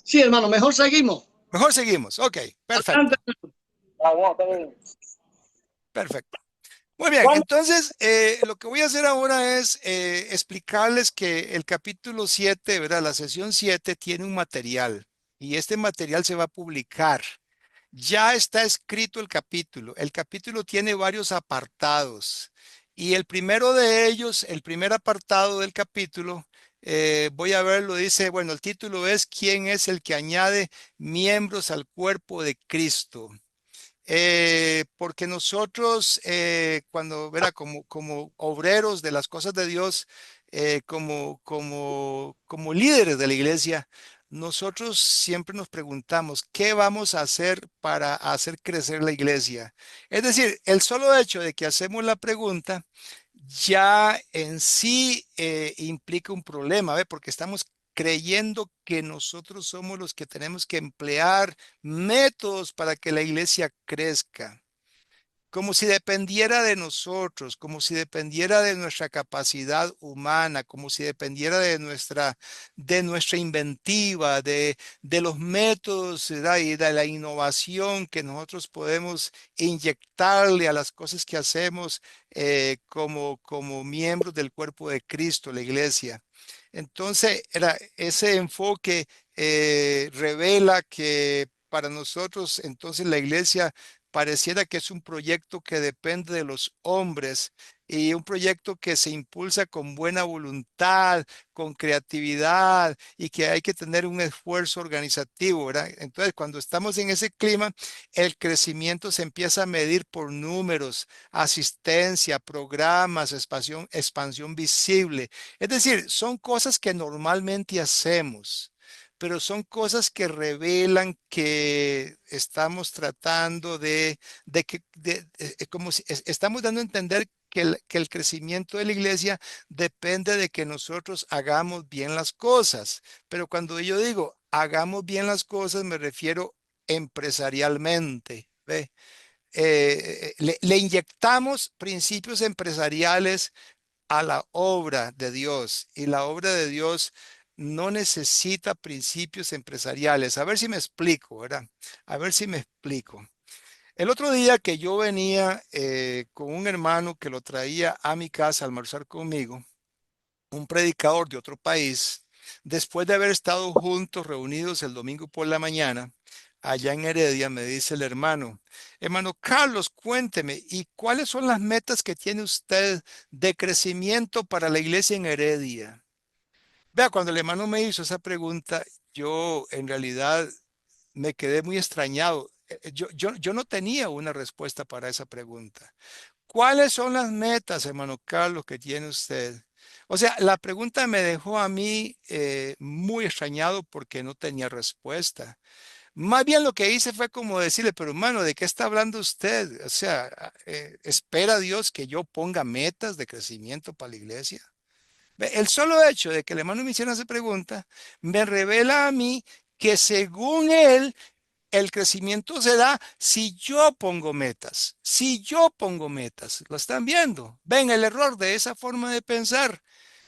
Sí, hermano, mejor seguimos. Mejor seguimos, ok, perfecto. Perfecto. Muy bien, entonces lo que voy a hacer ahora es explicarles que el capítulo 7, ¿verdad? La sesión 7 tiene un material y este material se va a publicar. Ya está escrito el capítulo. El capítulo tiene varios apartados y el primero de ellos, el primer apartado del capítulo, voy a verlo, dice, bueno, el título es ¿Quién es el que añade miembros al cuerpo de Cristo? porque nosotros, cuando, verá, como obreros de las cosas de Dios, como líderes de la iglesia, nosotros siempre nos preguntamos, ¿qué vamos a hacer para hacer crecer la iglesia? Es decir, el solo hecho de que hacemos la pregunta ya en sí implica un problema, ¿ve? Porque estamos creyendo que nosotros somos los que tenemos que emplear métodos para que la iglesia crezca, como si dependiera de nosotros, como si dependiera de nuestra capacidad humana, como si dependiera de nuestra inventiva, de los métodos, ¿verdad? Y de la innovación que nosotros podemos inyectarle a las cosas que hacemos como miembros del cuerpo de Cristo, la iglesia. Entonces, ese enfoque revela que para nosotros, entonces, la iglesia pareciera que es un proyecto que depende de los hombres y un proyecto que se impulsa con buena voluntad, con creatividad y que hay que tener un esfuerzo organizativo, ¿verdad? Entonces, cuando estamos en ese clima, el crecimiento se empieza a medir por números, asistencia, programas, expansión visible. Es decir, son cosas que normalmente hacemos, pero son cosas que revelan que estamos tratando como si estamos dando a entender que el crecimiento de la iglesia depende de que nosotros hagamos bien las cosas. Pero cuando yo digo hagamos bien las cosas, me refiero empresarialmente, ¿ve? Le inyectamos principios empresariales a la obra de Dios y la obra de Dios no necesita principios empresariales. A ver si me explico, ¿verdad? A ver si me explico. El otro día que yo venía con un hermano que lo traía a mi casa a almorzar conmigo, un predicador de otro país, después de haber estado juntos, reunidos el domingo por la mañana, allá en Heredia, me dice el hermano Carlos, cuénteme, ¿y cuáles son las metas que tiene usted de crecimiento para la iglesia en Heredia? Vea, cuando el hermano me hizo esa pregunta, yo en realidad me quedé muy extrañado. Yo no tenía una respuesta para esa pregunta. ¿Cuáles son las metas, hermano Carlos, que tiene usted? O sea, la pregunta me dejó a mí muy extrañado porque no tenía respuesta. Más bien lo que hice fue como decirle, pero hermano, ¿de qué está hablando usted? O sea, ¿espera Dios que yo ponga metas de crecimiento para la iglesia? El solo hecho de que el hermano me hiciera esa pregunta me revela a mí que según él, el crecimiento se da si yo pongo metas, si yo pongo metas. ¿Lo están viendo? ¿Ven el error de esa forma de pensar?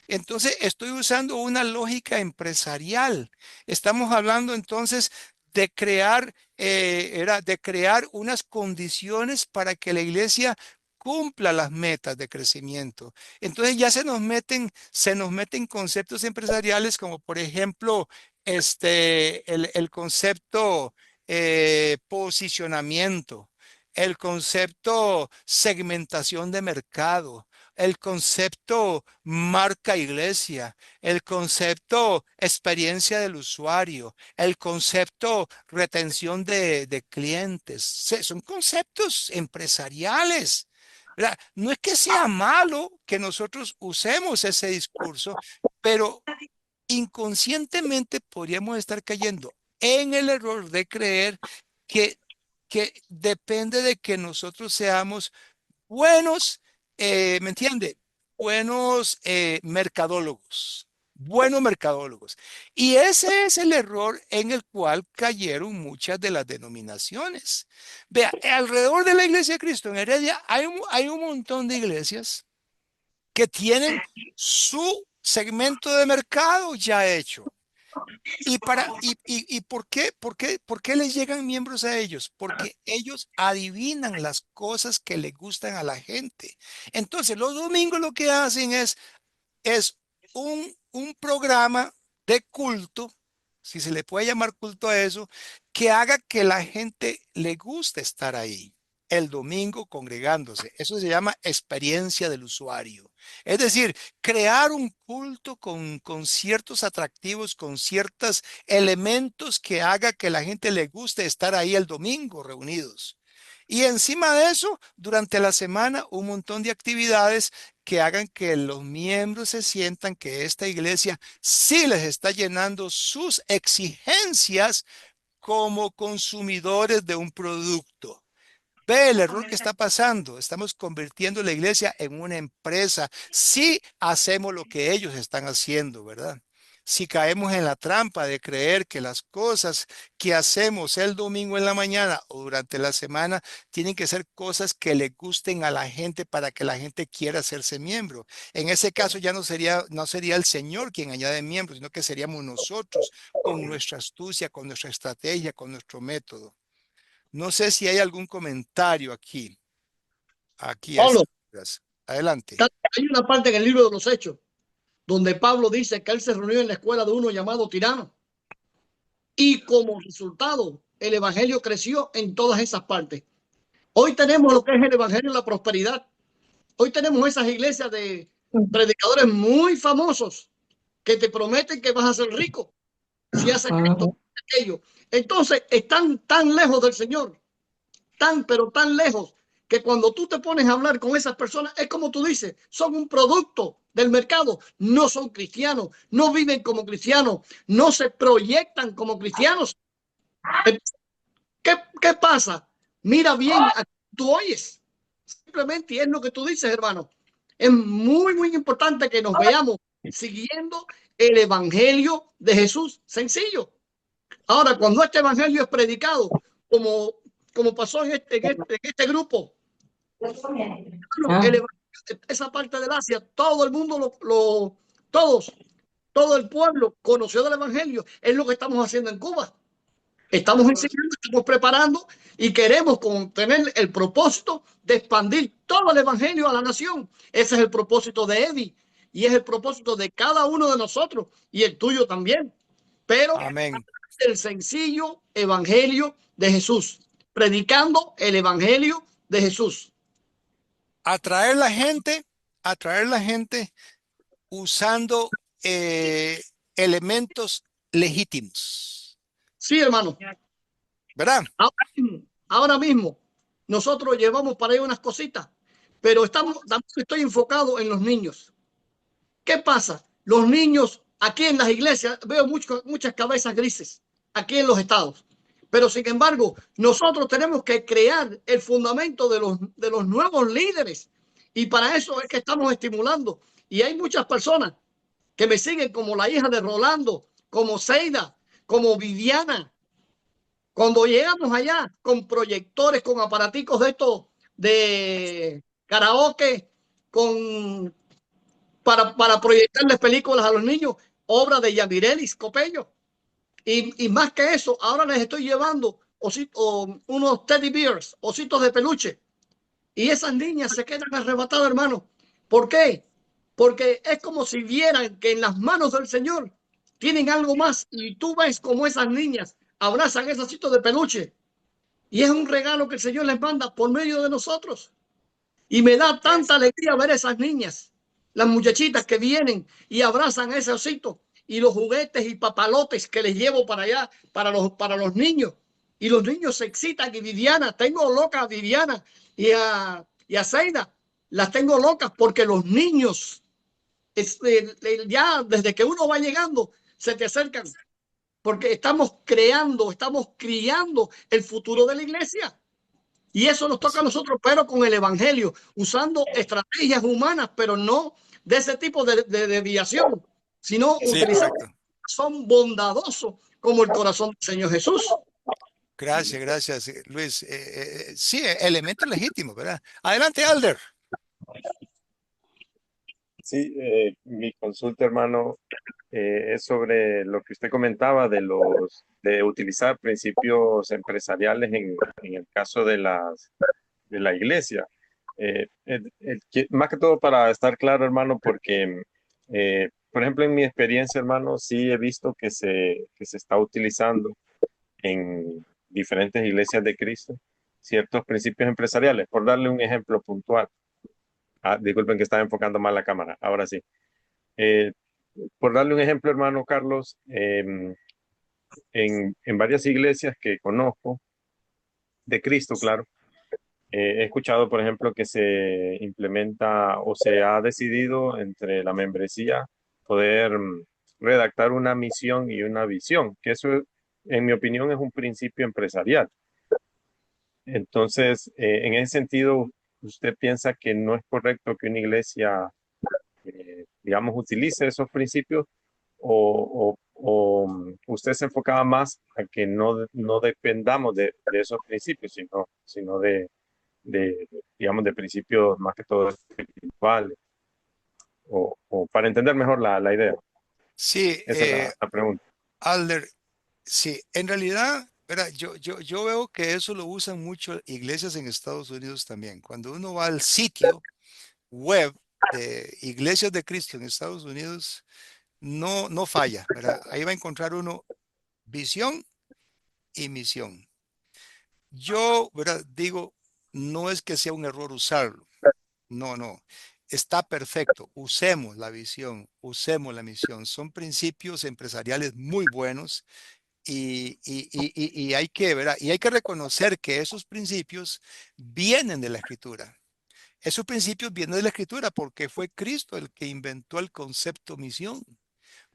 Entonces, estoy usando una lógica empresarial. Estamos hablando entonces de crear unas condiciones para que la iglesia cumpla las metas de crecimiento. Entonces ya se nos meten conceptos empresariales como por ejemplo el concepto posicionamiento, el concepto segmentación de mercado, el concepto marca iglesia, el concepto experiencia del usuario, el concepto retención de clientes. Son conceptos empresariales, ¿verdad? No es que sea malo que nosotros usemos ese discurso, pero inconscientemente podríamos estar cayendo en el error de creer que, que depende de que nosotros seamos buenos, ¿me entiende? Buenos buenos mercadólogos. Y ese es el error en el cual cayeron muchas de las denominaciones. Vea, alrededor de la Iglesia de Cristo en Heredia hay un montón de iglesias que tienen su segmento de mercado ya hecho. ¿Y por qué les llegan miembros a ellos? Porque ellos adivinan las cosas que le gustan a la gente. Entonces, los domingos lo que hacen es un programa de culto, si se le puede llamar culto a eso, que haga que la gente le guste estar ahí el domingo congregándose. Eso se llama experiencia del usuario. Es decir, crear un culto con ciertos atractivos, con ciertos elementos que haga que la gente le guste estar ahí el domingo reunidos. Y encima de eso, durante la semana, un montón de actividades que hagan que los miembros se sientan que esta iglesia sí les está llenando sus exigencias como consumidores de un producto. Ve el error que está pasando. Estamos convirtiendo la iglesia en una empresa. Si hacemos lo que ellos están haciendo, ¿verdad? Si caemos en la trampa de creer que las cosas que hacemos el domingo en la mañana o durante la semana tienen que ser cosas que le gusten a la gente para que la gente quiera hacerse miembro. En ese caso ya no sería el Señor quien añade miembros, sino que seríamos nosotros con nuestra astucia, con nuestra estrategia, con nuestro método. No sé si hay algún comentario aquí. Aquí Pablo, es. Adelante. hay una parte en el libro de los Hechos donde Pablo dice que él se reunió en la escuela de uno llamado Tirano. Y como resultado, el evangelio creció en todas esas partes. Hoy tenemos lo que es el evangelio de la prosperidad. Hoy tenemos esas iglesias de predicadores muy famosos que te prometen que vas a ser rico si haces esto, aquello. Entonces están tan lejos del Señor, pero tan lejos, que cuando tú te pones a hablar con esas personas, es como tú dices, son un producto del mercado, no son cristianos, no viven como cristianos, no se proyectan como cristianos. ¿Qué pasa? Mira bien a tú oyes. Simplemente, y es lo que tú dices, hermano. Es muy, muy importante que nos veamos siguiendo el evangelio de Jesús. Sencillo. Ahora, cuando este evangelio es predicado, como pasó en este grupo, esa parte del Asia, todo el mundo, todo el pueblo conoció del evangelio. Es lo que estamos haciendo en Cuba. Estamos enseñando, estamos preparando y queremos tener el propósito de expandir todo el evangelio a la nación. Ese es el propósito de Eddie y es el propósito de cada uno de nosotros y el tuyo también. Pero Amén. el sencillo evangelio de Jesús, predicando el evangelio de Jesús. Atraer la gente usando elementos legítimos. Sí, hermano. ¿Verdad? Ahora mismo nosotros llevamos para ahí unas cositas, pero estoy enfocado en los niños. ¿Qué pasa? Los niños aquí en las iglesias, veo muchas cabezas grises aquí en los estados, pero sin embargo nosotros tenemos que crear el fundamento de los nuevos líderes y para eso es que estamos estimulando. Y hay muchas personas que me siguen, como la hija de Rolando, como Seida, como Viviana. Cuando llegamos allá con proyectores, con aparaticos de estos de karaoke, para proyectarles películas a los niños, obra de Yamirelis Copello. Y más que eso, ahora les estoy llevando unos teddy bears, ositos de peluche. Y esas niñas se quedan arrebatadas, hermano. ¿Por qué? Porque es como si vieran que en las manos del Señor tienen algo más. Y tú ves como esas niñas abrazan esos ositos de peluche. Y es un regalo que el Señor les manda por medio de nosotros. Y me da tanta alegría ver esas niñas, las muchachitas que vienen y abrazan a ese osito y los juguetes y papalotes que les llevo para allá, para los niños. Y los niños se excitan. Y Viviana, tengo loca a Viviana y a Zeida, las tengo locas porque los niños, ya desde que uno va llegando, se te acercan. Porque estamos criando el futuro de la iglesia. Y eso nos toca a nosotros, pero con el evangelio, usando estrategias humanas, pero no de ese tipo de desviación, sino utilizando un corazón bondadoso como el corazón del Señor Jesús. Gracias, Luis. Sí, elementos legítimos, ¿verdad? Adelante, Alder. Sí, mi consulta, hermano, es sobre lo que usted comentaba de utilizar principios empresariales en el caso de la iglesia. Más que todo para estar claro, hermano, porque, por ejemplo, en mi experiencia, hermano, sí he visto que se está utilizando en diferentes iglesias de Cristo ciertos principios empresariales. Por darle un ejemplo puntual. Disculpen que estaba enfocando mal la cámara. Ahora sí. Por darle un ejemplo, hermano Carlos, en varias iglesias que conozco, de Cristo, claro, He escuchado, por ejemplo, que se implementa o se ha decidido entre la membresía poder redactar una misión y una visión, que eso, en mi opinión, es un principio empresarial. Entonces, en ese sentido, ¿usted piensa que no es correcto que una iglesia, digamos, utilice esos principios o usted se enfocaba más a que no dependamos de esos principios, sino digamos, de principios más que todo espirituales, o para entender mejor la idea? Sí, Esa es la pregunta. Alder, sí, en realidad, verá, yo veo que eso lo usan mucho iglesias en Estados Unidos también. Cuando uno va al sitio web de Iglesias de Cristo en Estados Unidos, no falla, ¿verdad? Ahí va a encontrar uno visión y misión. Yo, ¿verdad? Digo, no es que sea un error usarlo. No. Está perfecto. Usemos la visión, usemos la misión. Son principios empresariales muy buenos y hay que, ¿verdad? Y hay que reconocer que esos principios vienen de la Escritura. Esos principios vienen de la Escritura porque fue Cristo el que inventó el concepto misión.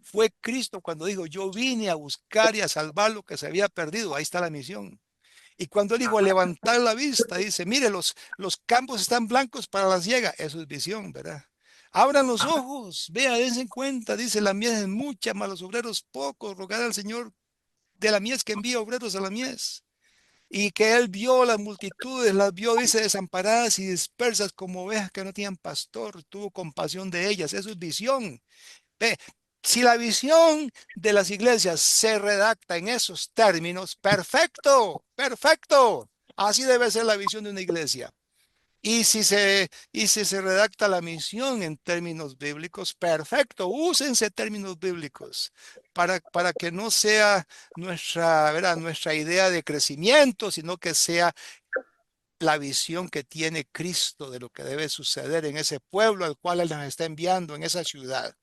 Fue Cristo cuando dijo, yo vine a buscar y a salvar lo que se había perdido. Ahí está la misión. Y cuando él dijo, levantar la vista, dice, mire, los campos están blancos para la siega. Eso es visión, ¿verdad? Abran los ojos, vea, dense en cuenta, dice, la mies es mucha, mas los obreros pocos. Rogad al Señor de la mies que envía obreros a la mies. Y que él vio las multitudes, las vio, dice, desamparadas y dispersas como ovejas que no tenían pastor. Tuvo compasión de ellas. Eso es visión. Ve, si la visión de las iglesias se redacta en esos términos, perfecto, perfecto. Así debe ser la visión de una iglesia. Y si se redacta la misión en términos bíblicos, perfecto, úsense términos bíblicos para que no sea nuestra, ¿verdad? Nuestra idea de crecimiento, sino que sea la visión que tiene Cristo de lo que debe suceder en ese pueblo al cual Él nos está enviando, en esa ciudad.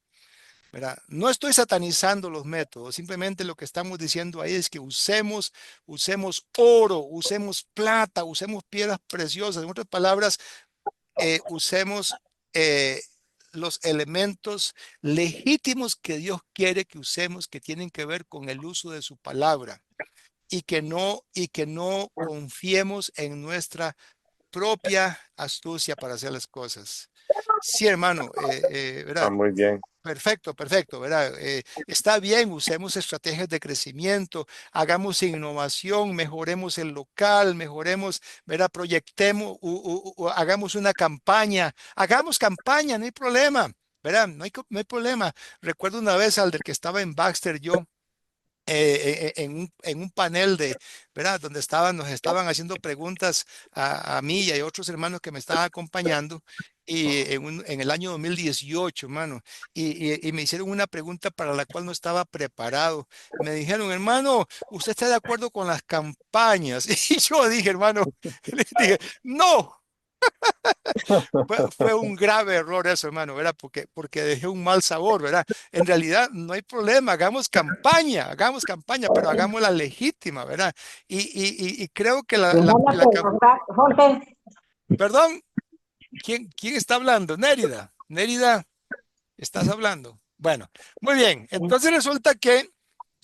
¿Verdad? No estoy satanizando los métodos, simplemente lo que estamos diciendo ahí es que usemos oro, usemos plata, usemos piedras preciosas. En otras palabras, usemos los elementos legítimos que Dios quiere que usemos, que tienen que ver con el uso de su palabra y que no confiemos en nuestra propia astucia para hacer las cosas. Sí, hermano, Está ¿verdad? muy bien. Perfecto, perfecto, ¿verdad? Está bien, usemos estrategias de crecimiento, hagamos innovación, mejoremos el local, mejoremos, ¿verdad? Proyectemos, hagamos una campaña, hagamos campaña, no hay problema, ¿verdad? No hay problema. Recuerdo una vez al del que estaba en Baxter, yo en un panel ¿verdad? Donde nos estaban haciendo preguntas a mí y a otros hermanos que me estaban acompañando y en el año 2018, hermano, y me hicieron una pregunta para la cual no estaba preparado. Me dijeron, hermano, ¿usted está de acuerdo con las campañas? Y yo dije, hermano, les dije, no. Fue un grave error eso, hermano, ¿verdad? Porque dejé un mal sabor, ¿verdad? En realidad no hay problema, hagamos campaña, pero hagámosla legítima, ¿verdad? Y creo que Jorge, perdón, ¿quién está hablando? Nérida, Nérida, ¿estás hablando? Bueno, muy bien. Entonces resulta que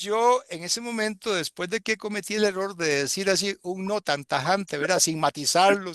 yo en ese momento, después de que cometí el error de decir así un no tan tajante, ¿verdad? Sin matizarlo,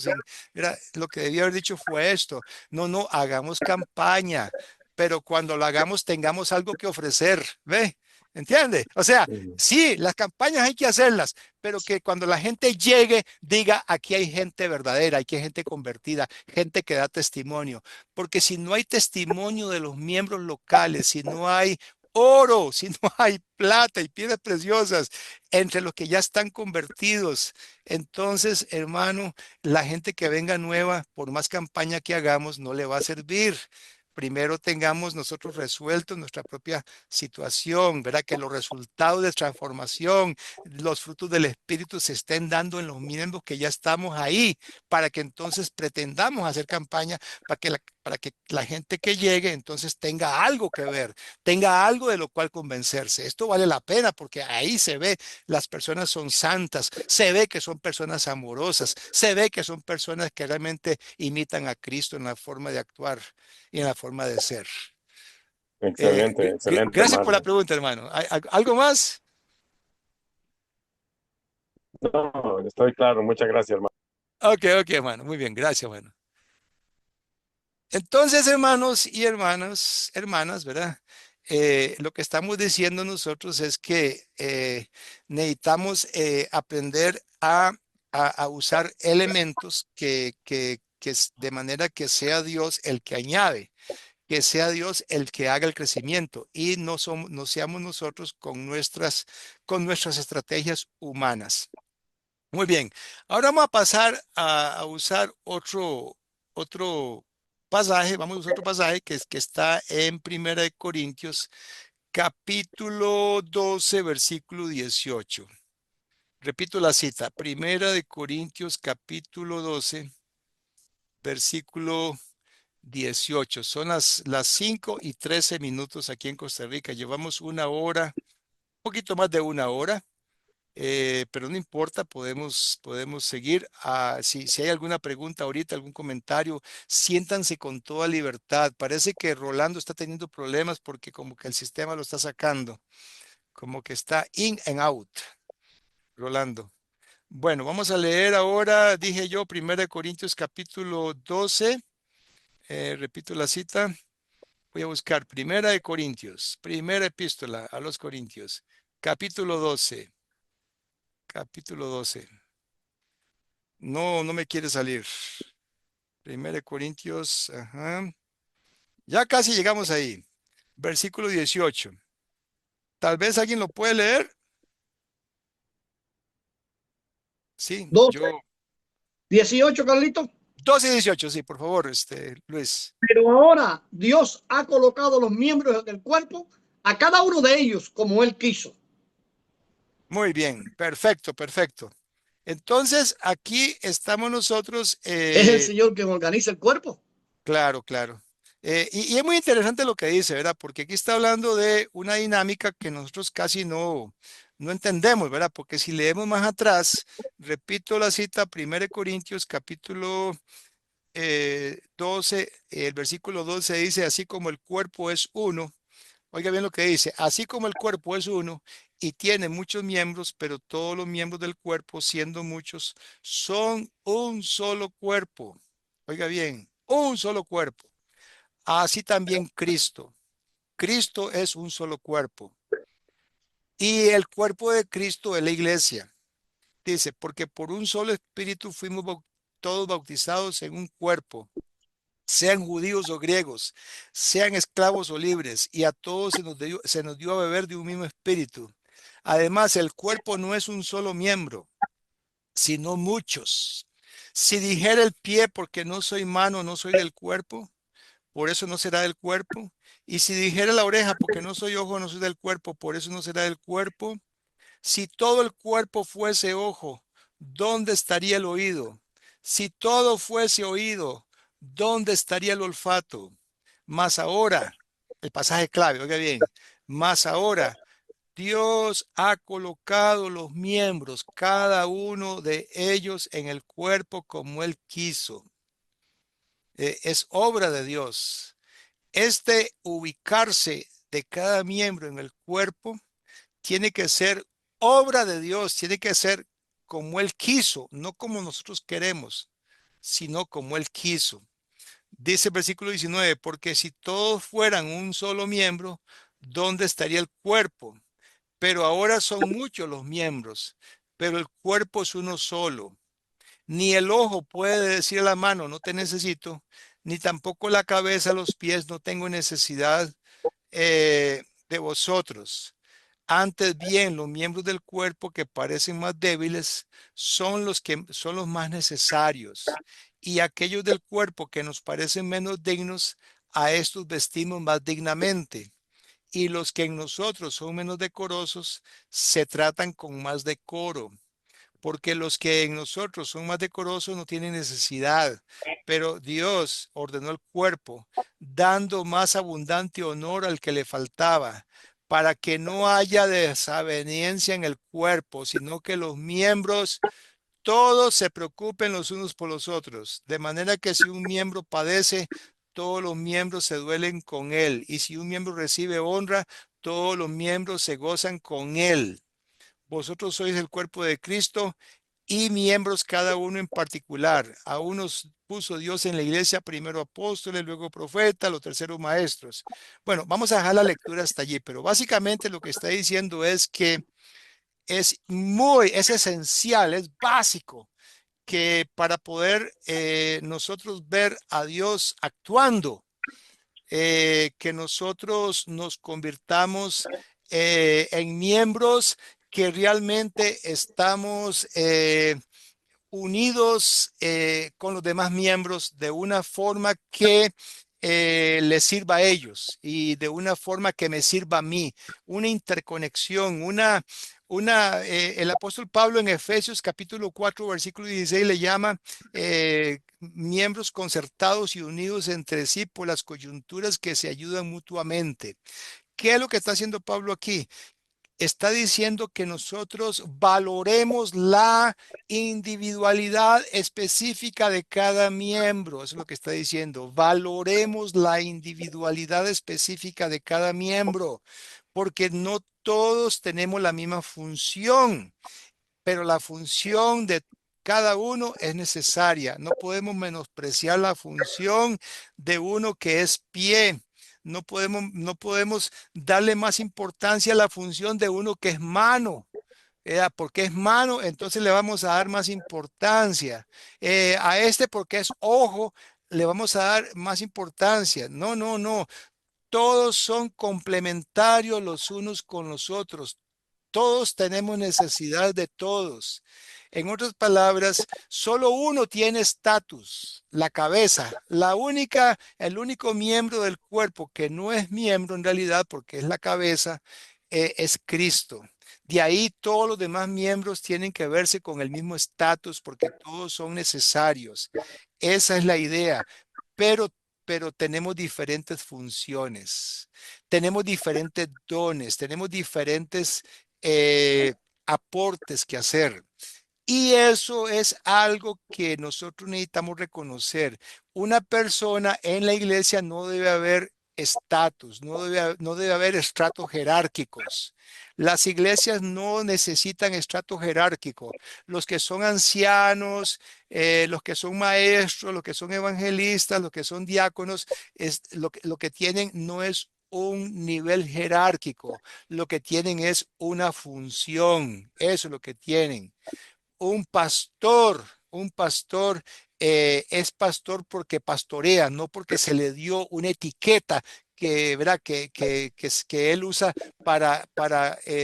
¿verdad? Lo que debía haber dicho fue esto. No, hagamos campaña, pero cuando lo hagamos tengamos algo que ofrecer, ¿ve? ¿Entiende? O sea, sí, las campañas hay que hacerlas, pero que cuando la gente llegue, diga, aquí hay gente verdadera, aquí hay gente convertida, gente que da testimonio. Porque si no hay testimonio de los miembros locales, si no hay oro, si no hay plata y piedras preciosas entre los que ya están convertidos, entonces, hermano, la gente que venga nueva, por más campaña que hagamos, no le va a servir. Primero tengamos nosotros resuelto nuestra propia situación, ¿verdad? Que los resultados de transformación, los frutos del Espíritu se estén dando en los miembros que ya estamos ahí, para que entonces pretendamos hacer campaña, para que para que la gente que llegue entonces tenga algo que ver, tenga algo de lo cual convencerse. Esto vale la pena porque ahí se ve las personas son santas, se ve que son personas amorosas, se ve que son personas que realmente imitan a Cristo en la forma de actuar y en la forma de ser. Excelente, excelente, Gracias por la hermano. pregunta, hermano. ¿Algo más? No, estoy claro. Muchas gracias, hermano. Ok, hermano. Muy bien, gracias, hermano. Entonces, hermanos y hermanas, ¿verdad? Lo que estamos diciendo nosotros es que necesitamos aprender a usar elementos de manera que sea Dios el que añade, que sea Dios el que haga el crecimiento y no seamos nosotros con nuestras estrategias humanas. Muy bien, ahora vamos a pasar a usar otro pasaje, vamos a usar otro pasaje que está en Primera de Corintios, capítulo 12, versículo 18. Repito la cita, Primera de Corintios, capítulo 12, versículo 18. Son las 5:13 aquí en Costa Rica. Llevamos una hora, un poquito más de una hora. Pero no importa, podemos seguir. Si hay alguna pregunta ahorita, algún comentario, siéntanse con toda libertad. Parece que Rolando está teniendo problemas porque como que el sistema lo está sacando, como que está in and out, Rolando. Bueno, vamos a leer ahora, dije yo, 1 Corintios capítulo 12. Repito la cita. Voy a buscar Corintios, primera epístola a los Corintios, capítulo 12. Capítulo 12. No, no me quiere salir. 1 Corintios, ajá. Ya casi llegamos ahí. Versículo 18. Tal vez alguien lo puede leer. Sí, 12, 18, Carlito. 12 y 18, sí, por favor, Luis. Pero ahora Dios ha colocado los miembros del cuerpo a cada uno de ellos como Él quiso. Muy bien, perfecto, perfecto. Entonces, aquí estamos nosotros. Es el Señor quien organiza el cuerpo. Claro, claro. Y es muy interesante lo que dice, ¿verdad? Porque aquí está hablando de una dinámica que nosotros casi no entendemos, ¿verdad? Porque si leemos más atrás, repito la cita, 1 Corintios capítulo 12, el versículo 12 dice, así como el cuerpo es uno, oiga bien lo que dice, así como el cuerpo es uno y tiene muchos miembros, pero todos los miembros del cuerpo, siendo muchos, son un solo cuerpo. Oiga bien, un solo cuerpo. Así también Cristo. Cristo es un solo cuerpo. Y el cuerpo de Cristo es la iglesia. Dice, porque por un solo espíritu fuimos todos bautizados en un cuerpo, sean judíos o griegos, sean esclavos o libres, y a todos se nos dio a beber de un mismo espíritu. Además, el cuerpo no es un solo miembro, sino muchos. Si dijera el pie, porque no soy mano, no soy del cuerpo, por eso no será del cuerpo. Y si dijera la oreja, porque no soy ojo, no soy del cuerpo, por eso no será del cuerpo. Si todo el cuerpo fuese ojo, ¿dónde estaría el oído? Si todo fuese oído, ¿dónde estaría el olfato? Mas ahora, el pasaje clave, oiga bien, mas ahora Dios ha colocado los miembros, cada uno de ellos en el cuerpo como Él quiso. Es obra de Dios. Ubicarse de cada miembro en el cuerpo tiene que ser obra de Dios, tiene que ser como Él quiso, no como nosotros queremos, sino como Él quiso. Dice el versículo 19, porque si todos fueran un solo miembro, ¿dónde estaría el cuerpo? Pero ahora son muchos los miembros, pero el cuerpo es uno solo. Ni el ojo puede decir a la mano, no te necesito, ni tampoco la cabeza, los pies, no tengo necesidad de vosotros. Antes bien, los miembros del cuerpo que parecen más débiles son los más necesarios, y aquellos del cuerpo que nos parecen menos dignos, a estos vestimos más dignamente, y los que en nosotros son menos decorosos se tratan con más decoro. porque los que en nosotros son más decorosos no tienen necesidad, pero Dios ordenó el cuerpo, dando más abundante honor al que le faltaba, para que no haya desaveniencia en el cuerpo, sino que los miembros todos se preocupen los unos por los otros, de manera que si un miembro padece, todos los miembros se duelen con él, y si un miembro recibe honra, todos los miembros se gozan con él. Vosotros sois el cuerpo de Cristo y miembros cada uno en particular. A unos puso Dios en la iglesia, primero apóstoles, luego profetas, los terceros maestros. Bueno, vamos a dejar la lectura hasta allí, pero básicamente lo que está diciendo es que es esencial, es básico que para poder nosotros ver a Dios actuando, que nosotros nos convirtamos en miembros que realmente estamos unidos con los demás miembros de una forma que les sirva a ellos y de una forma que me sirva a mí, una interconexión, el apóstol Pablo en Efesios capítulo 4, versículo 16 le llama miembros concertados y unidos entre sí por las coyunturas que se ayudan mutuamente. ¿Qué es lo que está haciendo Pablo aquí? Está diciendo que nosotros valoremos la individualidad específica de cada miembro. Eso es lo que está diciendo. Valoremos la individualidad específica de cada miembro, porque no todos tenemos la misma función, pero la función de cada uno es necesaria. No podemos menospreciar la función de uno que es pie. No podemos darle más importancia a la función de uno que es mano. Porque es mano, entonces le vamos a dar más importancia. A este porque es ojo, le vamos a dar más importancia. No, no, no. Todos son complementarios los unos con los otros. Todos tenemos necesidad de todos. En otras palabras, solo uno tiene estatus, la cabeza. El único miembro del cuerpo que no es miembro en realidad, porque es la cabeza, es Cristo. De ahí todos los demás miembros tienen que verse con el mismo estatus porque todos son necesarios. Esa es la idea. Pero, pero tenemos diferentes funciones, tenemos diferentes dones, tenemos diferentes aportes que hacer. Y eso es algo que nosotros necesitamos reconocer. Una persona en la iglesia no debe haber estatus, no debe haber estratos jerárquicos. Las iglesias no necesitan estrato jerárquico. Los que son ancianos, los que son maestros, los que son evangelistas, los que son diáconos, lo que tienen no es un nivel jerárquico, lo que tienen es una función, eso es lo que tienen. Un pastor es pastor porque pastorea, no porque se le dio una etiqueta que, ¿verdad? que él usa para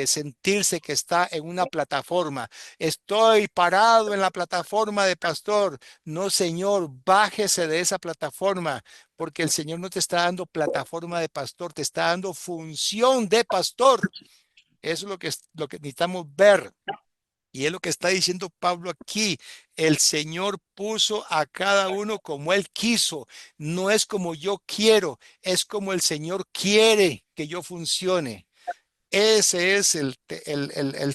sentirse que está en una plataforma. Estoy parado en la plataforma de pastor. No, Señor, bájese de esa plataforma, porque el Señor no te está dando plataforma de pastor, te está dando función de pastor. Eso es lo que necesitamos ver. Y es lo que está diciendo Pablo aquí. El Señor puso a cada uno como Él quiso. No es como yo quiero, es como el Señor quiere que yo funcione. Ese es el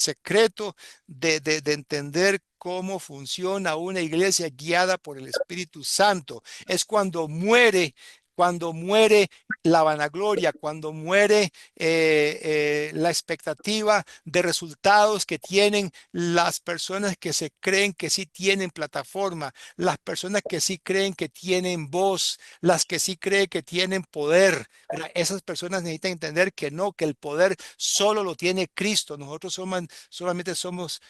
secreto de entender cómo funciona una iglesia guiada por el Espíritu Santo. Es cuando muere la vanagloria, cuando muere la expectativa de resultados que tienen las personas que se creen que sí tienen plataforma, las personas que sí creen que tienen voz, las que sí creen que tienen poder. Esas personas necesitan entender que no, que el poder solo lo tiene Cristo. Nosotros solamente somos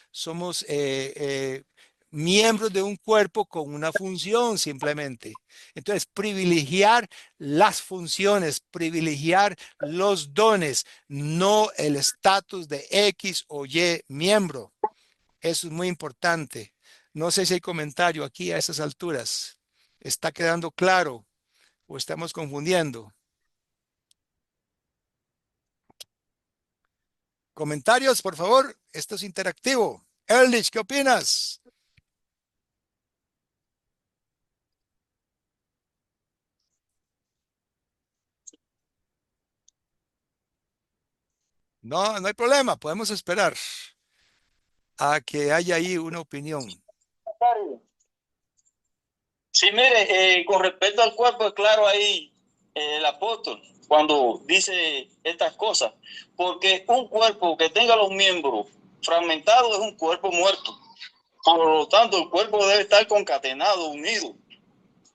miembros de un cuerpo con una función simplemente. Entonces, privilegiar las funciones, privilegiar los dones, no el estatus de X o Y miembro. Eso es muy importante. No sé si hay comentario aquí a esas alturas. ¿Está quedando claro o estamos confundiendo? Comentarios, por favor. Esto es interactivo. Ehrlich, ¿qué opinas? No, no hay problema, podemos esperar a que haya ahí una opinión. Sí, mire, con respecto al cuerpo, es claro ahí el apóstol cuando dice estas cosas, porque un cuerpo que tenga los miembros fragmentados es un cuerpo muerto. Por lo tanto, el cuerpo debe estar concatenado, unido,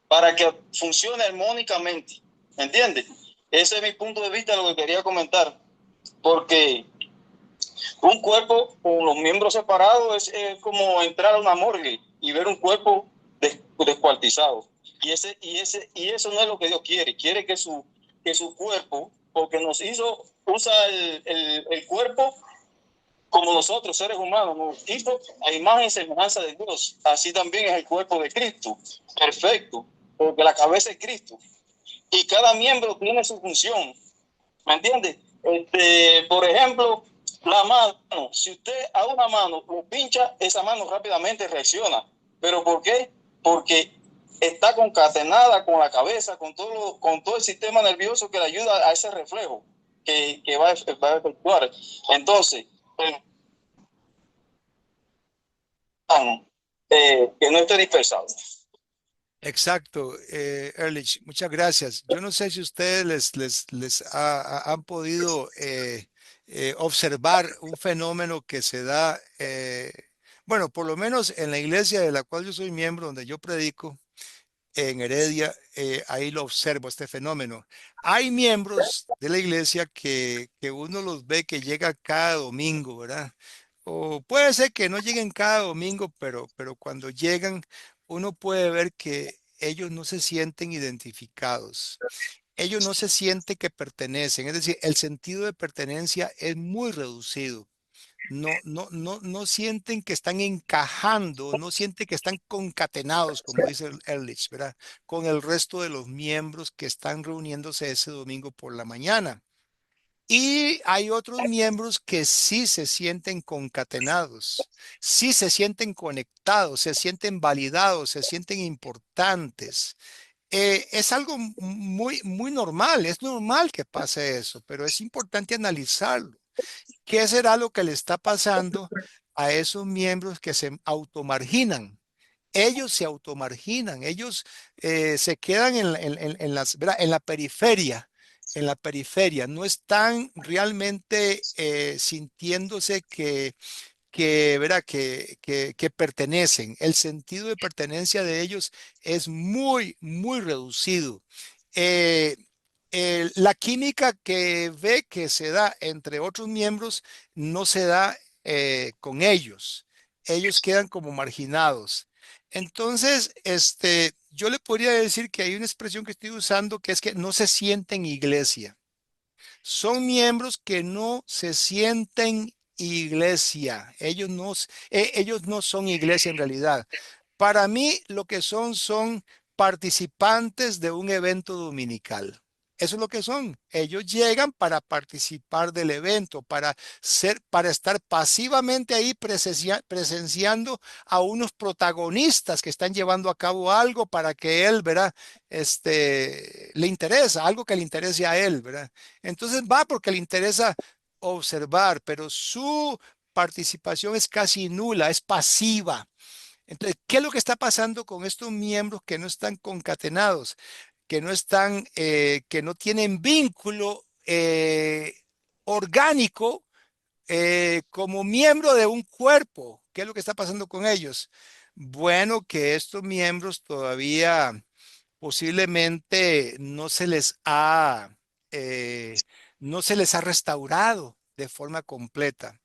para que funcione armónicamente. ¿Me entiendes? Ese es mi punto de vista, lo que quería comentar, porque un cuerpo con los miembros separados es como entrar a una morgue y ver un cuerpo descuartizado. Y eso no es lo que Dios quiere. Quiere que su cuerpo, porque nos usa el cuerpo como nosotros, seres humanos, nos hizo a imagen y semejanza de Dios. Así también es el cuerpo de Cristo, perfecto, porque la cabeza es Cristo. Y cada miembro tiene su función. ¿Me entiendes? Por ejemplo, la mano. Si usted a una mano lo pincha, esa mano rápidamente reacciona. ¿Pero por qué? Porque está concatenada con la cabeza, con todo el sistema nervioso que le ayuda a ese reflejo que va a efectuar. Entonces, que no esté dispersado. Exacto, Ehrlich, muchas gracias. Yo no sé si ustedes han podido observar un fenómeno que se da, bueno, por lo menos en la iglesia de la cual yo soy miembro, donde yo predico, en Heredia, ahí lo observo, este fenómeno. Hay miembros de la iglesia que uno los ve que llega cada domingo, ¿verdad? O puede ser que no lleguen cada domingo, pero cuando llegan, uno puede ver que ellos no se sienten identificados. Ellos no se sienten que pertenecen. Es decir, el sentido de pertenencia es muy reducido. No sienten que están encajando, no sienten que están concatenados, como dice Ehrlich, ¿verdad? Con el resto de los miembros que están reuniéndose ese domingo por la mañana. Y hay otros miembros que sí se sienten concatenados, sí se sienten conectados, se sienten validados, se sienten importantes. Es algo muy normal, es normal que pase eso, pero es importante analizarlo. ¿Qué será lo que le está pasando a esos miembros que se automarginan? Ellos se automarginan, ellos se quedan ¿verdad? En la periferia, no están realmente sintiéndose ¿verdad? Que pertenecen. El sentido de pertenencia de ellos es muy reducido. Eh, la química que ve que se da entre otros miembros no se da con ellos. Ellos quedan como marginados. Entonces, yo le podría decir que hay una expresión que estoy usando que es que no se sienten iglesia. Son miembros que no se sienten iglesia. Ellos no son iglesia en realidad. Para mí, lo que son participantes de un evento dominical. Eso es lo que son. Ellos llegan para participar del evento, para estar pasivamente ahí presenciando a unos protagonistas que están llevando a cabo algo para que él, ¿verdad? Le interesa, algo que le interese a él, ¿verdad? Entonces va porque le interesa observar, pero su participación es casi nula, es pasiva. Entonces, ¿qué es lo que está pasando con estos miembros que no están concatenados, que no tienen vínculo orgánico como miembro de un cuerpo? ¿Qué es lo que está pasando con ellos? Bueno, que estos miembros todavía posiblemente eh, no se les ha restaurado de forma completa.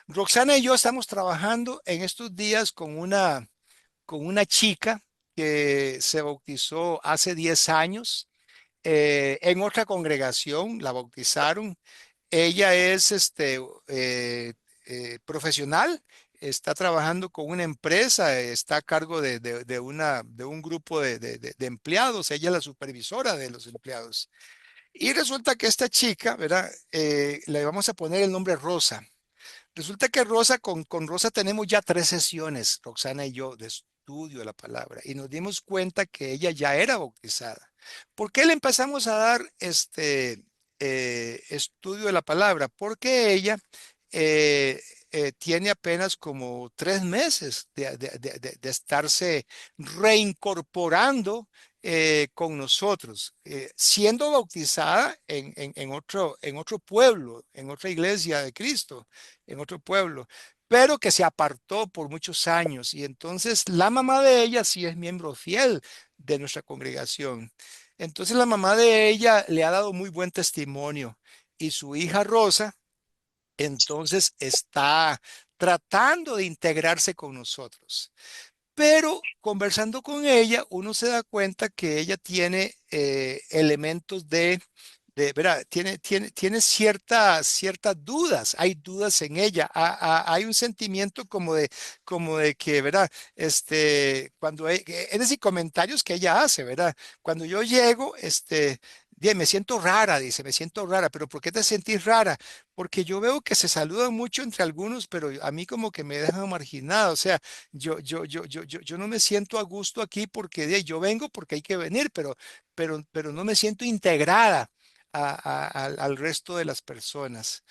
Roxana y yo estamos trabajando en estos días con una chica que se bautizó hace 10 años en otra congregación, la bautizaron. Ella es profesional, está trabajando con una empresa, está a cargo de un grupo de empleados, ella es la supervisora de los empleados. Y resulta que esta chica, ¿verdad? Le vamos a poner el nombre Rosa. Resulta que con Rosa tenemos ya 3 sesiones, Roxana y yo, de estudio de la palabra, y nos dimos cuenta que ella ya era bautizada. ¿Por qué le empezamos a dar estudio de la palabra? Porque ella tiene apenas como 3 meses de estarse reincorporando con nosotros, siendo bautizada en otro pueblo, en otra iglesia de Cristo, en otro pueblo, pero que se apartó por muchos años. Y entonces la mamá de ella sí es miembro fiel de nuestra congregación. Entonces la mamá de ella le ha dado muy buen testimonio y su hija Rosa entonces está tratando de integrarse con nosotros. Pero conversando con ella, uno se da cuenta que ella tiene elementos ¿verdad? Tiene ciertas dudas, hay dudas en ella, hay un sentimiento como de que, ¿verdad? Es decir, comentarios que ella hace, ¿verdad? Cuando yo llego, me siento rara, dice, me siento rara, pero ¿por qué te sentís rara? Porque yo veo que se saludan mucho entre algunos, pero a mí como que me dejan marginado, o sea, yo no me siento a gusto aquí porque yo vengo porque hay que venir, pero no me siento integrada al resto de las personas.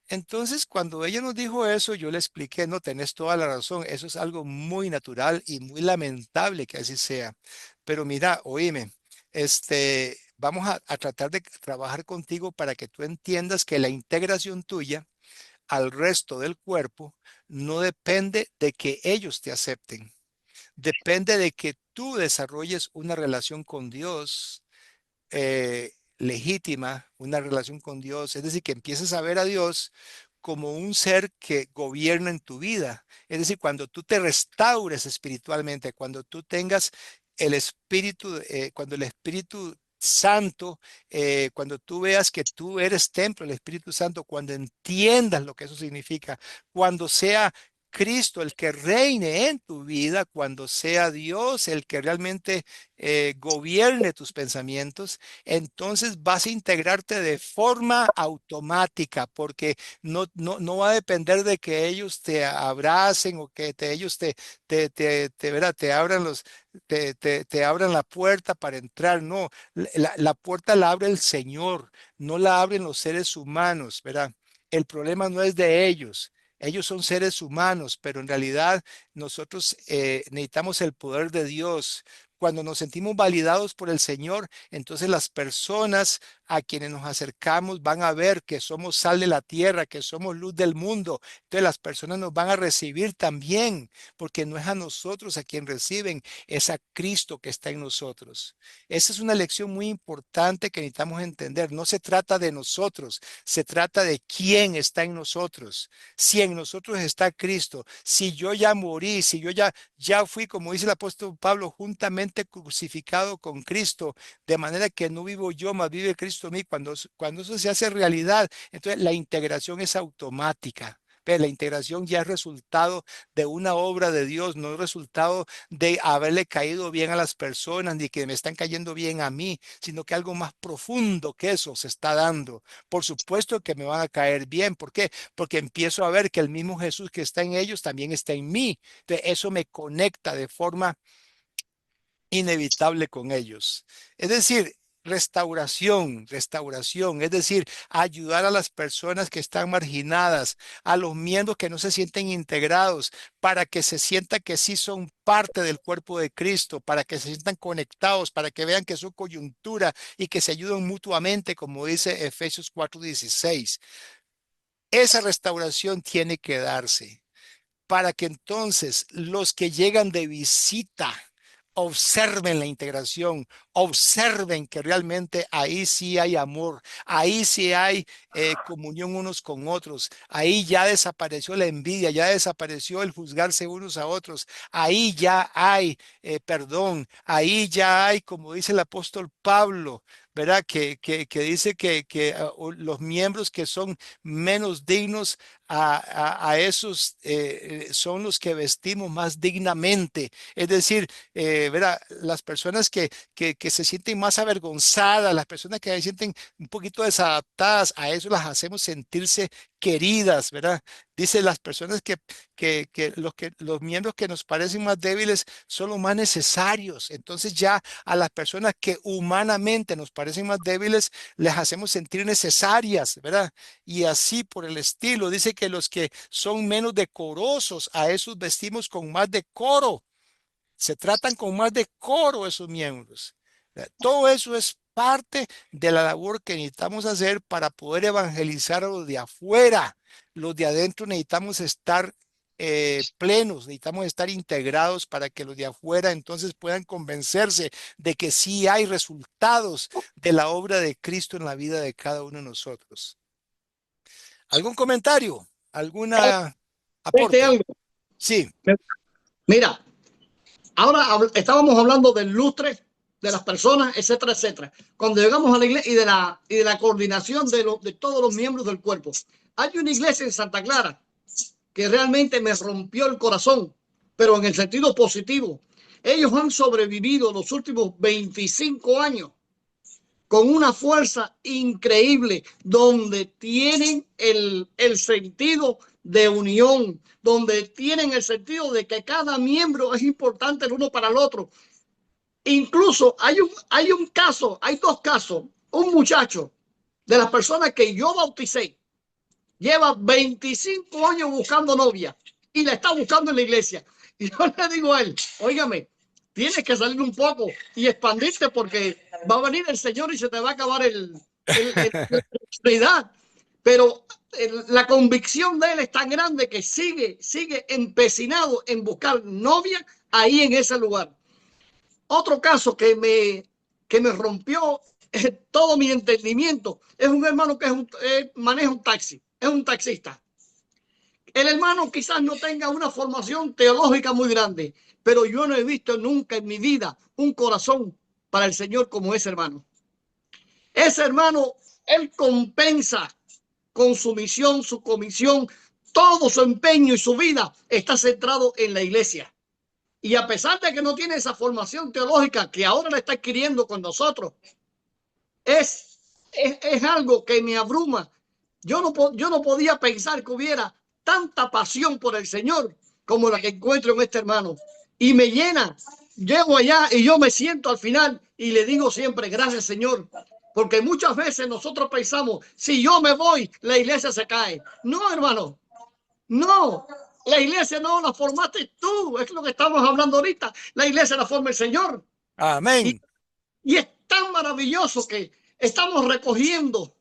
Entonces, cuando ella nos dijo eso, yo le expliqué, no, tenés toda la razón, eso es algo muy natural y muy lamentable que así sea. Pero mira, oíme, vamos a tratar de trabajar contigo para que tú entiendas que la integración tuya al resto del cuerpo no depende de que ellos te acepten, depende de que tú desarrolles una relación con Dios legítima, una relación con Dios, es decir, que empieces a ver a Dios como un ser que gobierna en tu vida. Es decir, cuando tú te restaures espiritualmente, cuando tú tengas el Espíritu, cuando el Espíritu Santo, cuando tú veas que tú eres templo del Espíritu Santo, cuando entiendas lo que eso significa, cuando sea Cristo el que reine en tu vida, cuando sea Dios el que realmente gobierne tus pensamientos, entonces vas a integrarte de forma automática, porque no va a depender de que ellos te abracen o que ellos ¿verdad? Te abran la puerta para entrar. No, la puerta la abre el Señor, no la abren los seres humanos, ¿verdad? El problema no es de ellos. Ellos son seres humanos, pero en realidad nosotros necesitamos el poder de Dios. Cuando nos sentimos validados por el Señor, entonces las personas a quienes nos acercamos van a ver que somos sal de la tierra, que somos luz del mundo. Entonces las personas nos van a recibir también, porque no es a nosotros a quien reciben, es a Cristo que está en nosotros. Esa es una lección muy importante que necesitamos entender. No se trata de nosotros, se trata de quién está en nosotros. Si en nosotros está Cristo, si yo ya morí, si yo ya fui, como dice el apóstol Pablo, juntamente crucificado con Cristo, de manera que no vivo yo, mas vive Cristo en mí. Cuando eso se hace realidad, entonces la integración es automática. La integración ya es resultado de una obra de Dios, no es resultado de haberle caído bien a las personas ni que me están cayendo bien a mí, sino que algo más profundo que eso se está dando. Por supuesto que me van a caer bien. ¿Por qué? Porque empiezo a ver que el mismo Jesús que está en ellos también está en mí. Entonces, eso me conecta de forma inevitable con ellos. Es decir, restauración, es decir, ayudar a las personas que están marginadas, a los miembros que no se sienten integrados, para que se sienta que sí son parte del cuerpo de Cristo, para que se sientan conectados, para que vean que es su coyuntura y que se ayuden mutuamente, como dice Efesios 4:16. Esa restauración tiene que darse para que entonces los que llegan de visita observen la integración, observen que realmente ahí sí hay amor, ahí sí hay comunión unos con otros, ahí ya desapareció la envidia, ya desapareció el juzgarse unos a otros, ahí ya hay perdón, ahí ya hay, como dice el apóstol Pablo, ¿verdad? Que dice que los miembros que son menos dignos a esos son los que vestimos más dignamente. Es decir, ¿verdad? Las personas que se sienten más avergonzadas, las personas que se sienten un poquito desadaptadas, a eso las hacemos sentirse queridas, ¿verdad? Dice las personas que los miembros que nos parecen más débiles son los más necesarios. Entonces ya a las personas que humanamente nos parecen más débiles les hacemos sentir necesarias, ¿verdad? Y así por el estilo. Dice que los que son menos decorosos, a esos vestimos con más decoro. Se tratan con más decoro esos miembros. Todo eso es parte de la labor que necesitamos hacer para poder evangelizar a los de afuera. Los de adentro necesitamos estar plenos, necesitamos estar integrados para que los de afuera entonces puedan convencerse de que sí hay resultados de la obra de Cristo en la vida de cada uno de nosotros. ¿Algún comentario? ¿Alguna aporte? Algo. Sí. Mira, ahora estábamos hablando del lustre de las personas, etcétera, etcétera. Cuando llegamos a la iglesia y de la coordinación de todos los miembros del cuerpo. Hay una iglesia en Santa Clara que realmente me rompió el corazón, pero en el sentido positivo. Ellos han sobrevivido los últimos 25 años con una fuerza increíble, donde tienen el sentido de unión, donde tienen el sentido de que cada miembro es importante el uno para el otro. Incluso hay dos casos. Un muchacho de las personas que yo bauticé lleva 25 años buscando novia y la está buscando en la iglesia. Y yo le digo a él, óigame, tienes que salir un poco y expandirte porque va a venir el Señor y se te va a acabar la oportunidad. Pero la convicción de él es tan grande que sigue empecinado en buscar novia ahí en ese lugar. Otro caso que me rompió todo mi entendimiento es un hermano que maneja un taxi, es un taxista. El hermano quizás no tenga una formación teológica muy grande, pero yo no he visto nunca en mi vida un corazón para el Señor como ese hermano. Ese hermano, él compensa con su misión, su comisión, todo su empeño y su vida está centrado en la iglesia. Y a pesar de que no tiene esa formación teológica que ahora la está adquiriendo con nosotros, es algo que me abruma. Yo no podía pensar que hubiera tanta pasión por el Señor como la que encuentro en este hermano. Y me llena. Llego allá y yo me siento al final y le digo siempre, gracias Señor. Porque muchas veces nosotros pensamos, si yo me voy, la iglesia se cae. No, hermano. No. La iglesia no la formaste tú. Es lo que estamos hablando ahorita. La iglesia la forma el Señor. Amén. Y es tan maravilloso que estamos recogiendo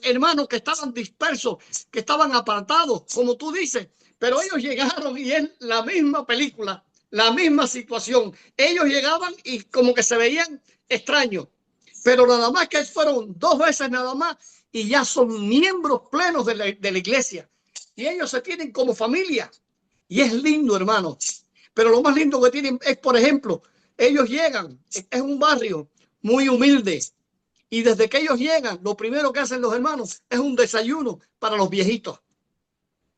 hermanos que estaban dispersos, que estaban apartados, como tú dices, pero ellos llegaron y es la misma película, la misma situación. Ellos llegaban y como que se veían extraños, pero nada más que fueron 2 veces nada más y ya son miembros plenos de la iglesia y ellos se tienen como familia y es lindo, hermano. Pero lo más lindo que tienen es, por ejemplo, ellos llegan, es un barrio muy humilde. Y desde que ellos llegan, lo primero que hacen los hermanos es un desayuno para los viejitos.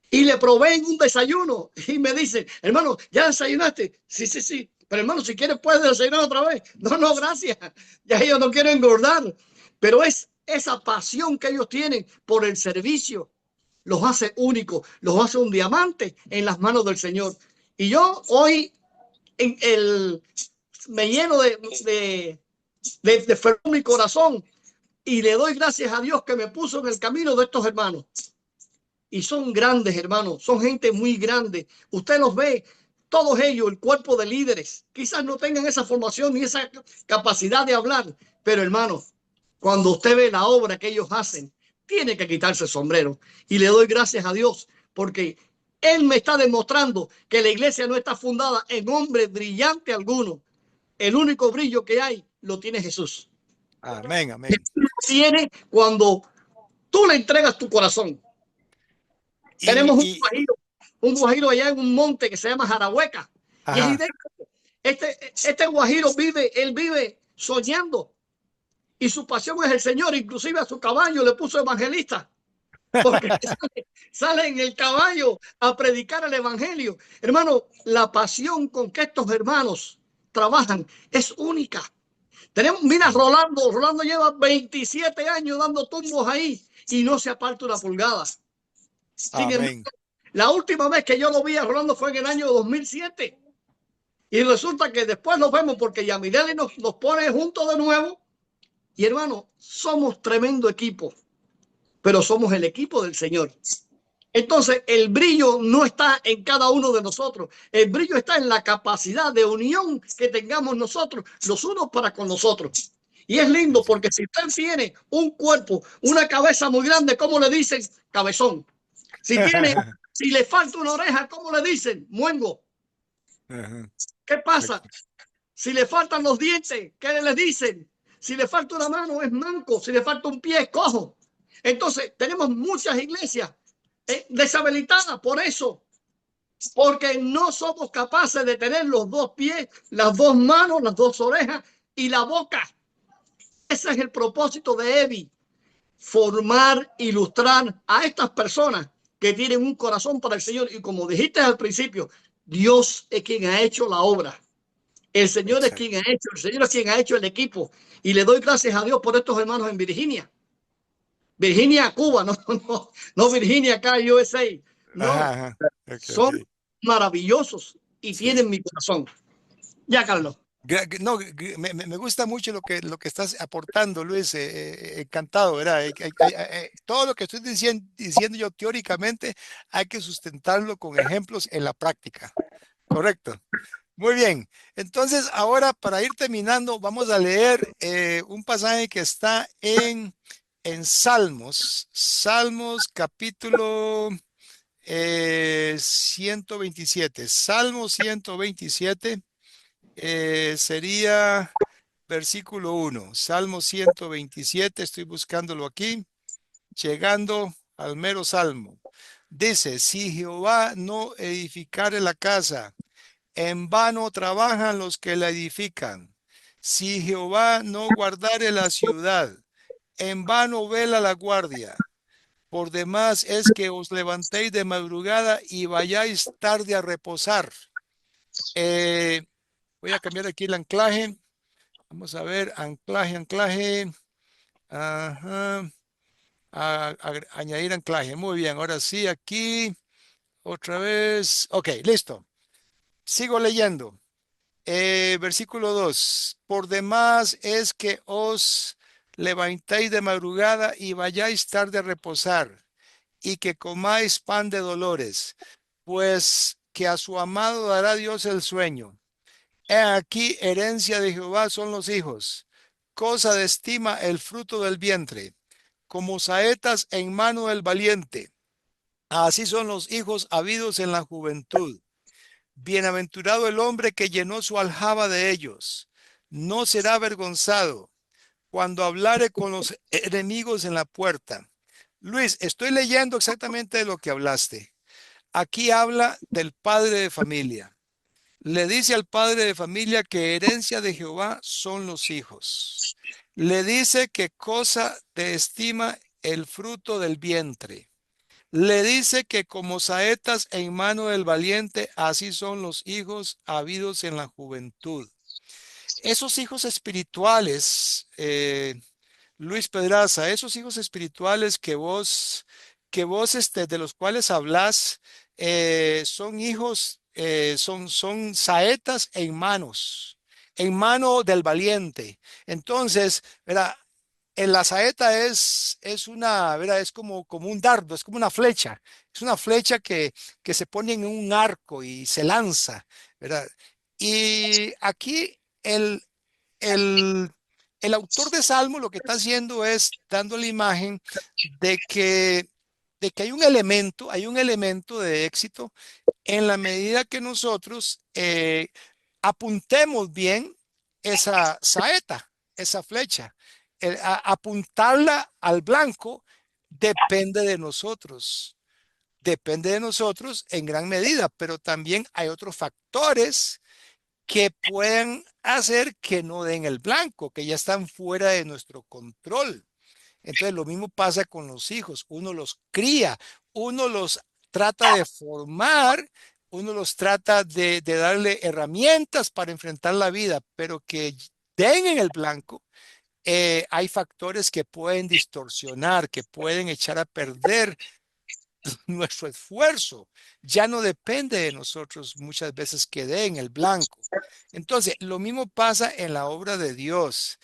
Y le proveen un desayuno. Y me dicen, hermano, ¿ya desayunaste? Sí. Pero hermano, si quieres puedes desayunar otra vez. No, gracias. Ya ellos no quieren engordar. Pero es esa pasión que ellos tienen por el servicio. Los hace únicos, los hace un diamante en las manos del Señor. Y yo hoy me lleno de mi corazón y le doy gracias a Dios que me puso en el camino de estos hermanos. Y son grandes, hermanos, son gente muy grande. Usted los ve, todos ellos, el cuerpo de líderes, quizás no tengan esa formación ni esa capacidad de hablar, pero hermano, cuando usted ve la obra que ellos hacen, tiene que quitarse el sombrero. Y le doy gracias a Dios porque Él me está demostrando que la iglesia no está fundada en hombre brillante alguno. El único brillo que hay lo tiene Jesús. Amén. Tiene cuando tú le entregas tu corazón. Tenemos un guajiro allá en un monte que se llama Jarahueca. Y es idéntico. Este guajiro vive soñando. Y su pasión es el Señor. Inclusive a su caballo le puso evangelista. Porque sale en el caballo a predicar el evangelio. Hermano, la pasión con que estos hermanos trabajan es única. Mira, Rolando lleva 27 años dando tumbos ahí y no se aparta una pulgada. Sin embargo, Amén. la última vez que yo lo vi a Rolando fue en el año 2007. Y resulta que después nos vemos porque Yamileli nos pone juntos de nuevo. Y hermano, somos tremendo equipo, pero somos el equipo del Señor. Entonces, el brillo no está en cada uno de nosotros. El brillo está en la capacidad de unión que tengamos nosotros, los unos para con los otros. Y es lindo porque si usted tiene un cuerpo, una cabeza muy grande, ¿cómo le dicen? Cabezón. Si le falta una oreja, ¿cómo le dicen? Muengo. ¿Qué pasa? Si le faltan los dientes, ¿qué le dicen? Si le falta una mano, es manco. Si le falta un pie, es cojo. Entonces, tenemos muchas iglesias deshabilitadas por eso. Porque no somos capaces de tener los dos pies, las dos manos, las dos orejas y la boca. Ese es el propósito de EBI. Formar, ilustrar a estas personas que tienen un corazón para el Señor. Y como dijiste al principio, Dios es quien ha hecho la obra. El Señor es quien ha hecho, el Señor es quien ha hecho el equipo. Y le doy gracias a Dios por estos hermanos en Virginia. Virginia, Cuba, no Virginia acá, USA. No, son maravillosos y tienen mi corazón. Ya, Carlos. No, me gusta mucho lo que estás aportando, Luis. Encantado, ¿verdad? Todo lo que estoy diciendo yo teóricamente hay que sustentarlo con ejemplos en la práctica. Correcto. Muy bien. Entonces, ahora para ir terminando, vamos a leer un pasaje que está en Salmos. Salmos capítulo 127. Salmo 127 sería versículo 1. Salmo 127, estoy buscándolo aquí, llegando al mero salmo. Dice, si Jehová no edificare la casa, en vano trabajan los que la edifican. Si Jehová no guardare la ciudad, en vano vela la guardia. Por demás es que os levantéis de madrugada y vayáis tarde a reposar. Voy a cambiar aquí el anclaje. Vamos a ver, anclaje. Ajá. Añadir anclaje. Muy bien, ahora sí, aquí. Otra vez. Ok, listo. Sigo leyendo. Versículo 2. Por demás es que os levantéis de madrugada y vayáis tarde a reposar, y que comáis pan de dolores, pues que a su amado dará Dios el sueño. He aquí, herencia de Jehová son los hijos, cosa de estima el fruto del vientre, como saetas en mano del valiente. Así son los hijos habidos en la juventud. Bienaventurado el hombre que llenó su aljaba de ellos. No será avergonzado cuando hablare con los enemigos en la puerta. Luis, estoy leyendo exactamente de lo que hablaste. Aquí habla del padre de familia. Le dice al padre de familia que herencia de Jehová son los hijos. Le dice que cosa de estima el fruto del vientre. Le dice que como saetas en mano del valiente, así son los hijos habidos en la juventud. Esos hijos espirituales, Luis Pedraza, esos hijos espirituales que vos de los cuales hablas, son hijos, son saetas en mano del valiente. Entonces, ¿verdad? En la saeta es una, ¿verdad? Es como un dardo, es como una flecha. Es una flecha que se pone en un arco y se lanza, ¿verdad? Y aquí el autor de Salmo lo que está haciendo es dando la imagen de que hay un elemento de éxito en la medida que nosotros apuntemos bien esa saeta, esa flecha. Apuntarla al blanco depende de nosotros. Depende de nosotros en gran medida, pero también hay otros factores que pueden hacer que no den el blanco, que ya están fuera de nuestro control. Entonces lo mismo pasa con los hijos. Uno los cría, uno los trata de formar, uno los trata de darle herramientas para enfrentar la vida, pero que den en el blanco. Hay factores que pueden distorsionar, que pueden echar a perder nuestro esfuerzo ya no depende de nosotros muchas veces que dé en el blanco. Entonces, lo mismo pasa en la obra de Dios.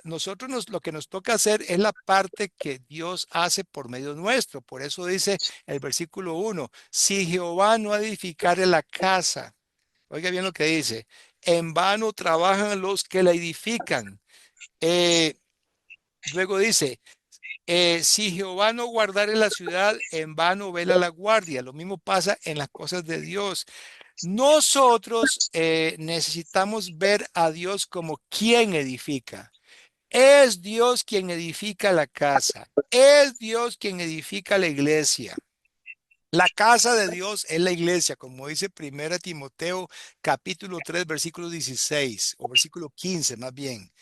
Nosotros lo que nos toca hacer es la parte que Dios hace por medio nuestro. Por eso dice el versículo 1, si Jehová no edificare la casa, oiga bien lo que dice, en vano trabajan los que la edifican. Luego dice, si Jehová no guardare la ciudad, en vano vela la guardia. Lo mismo pasa en las cosas de Dios. Nosotros necesitamos ver a Dios como quien edifica. Es Dios quien edifica la casa. Es Dios quien edifica la iglesia. La casa de Dios es la iglesia, como dice 1 Timoteo capítulo 3, versículo 16 o versículo 15 más bien.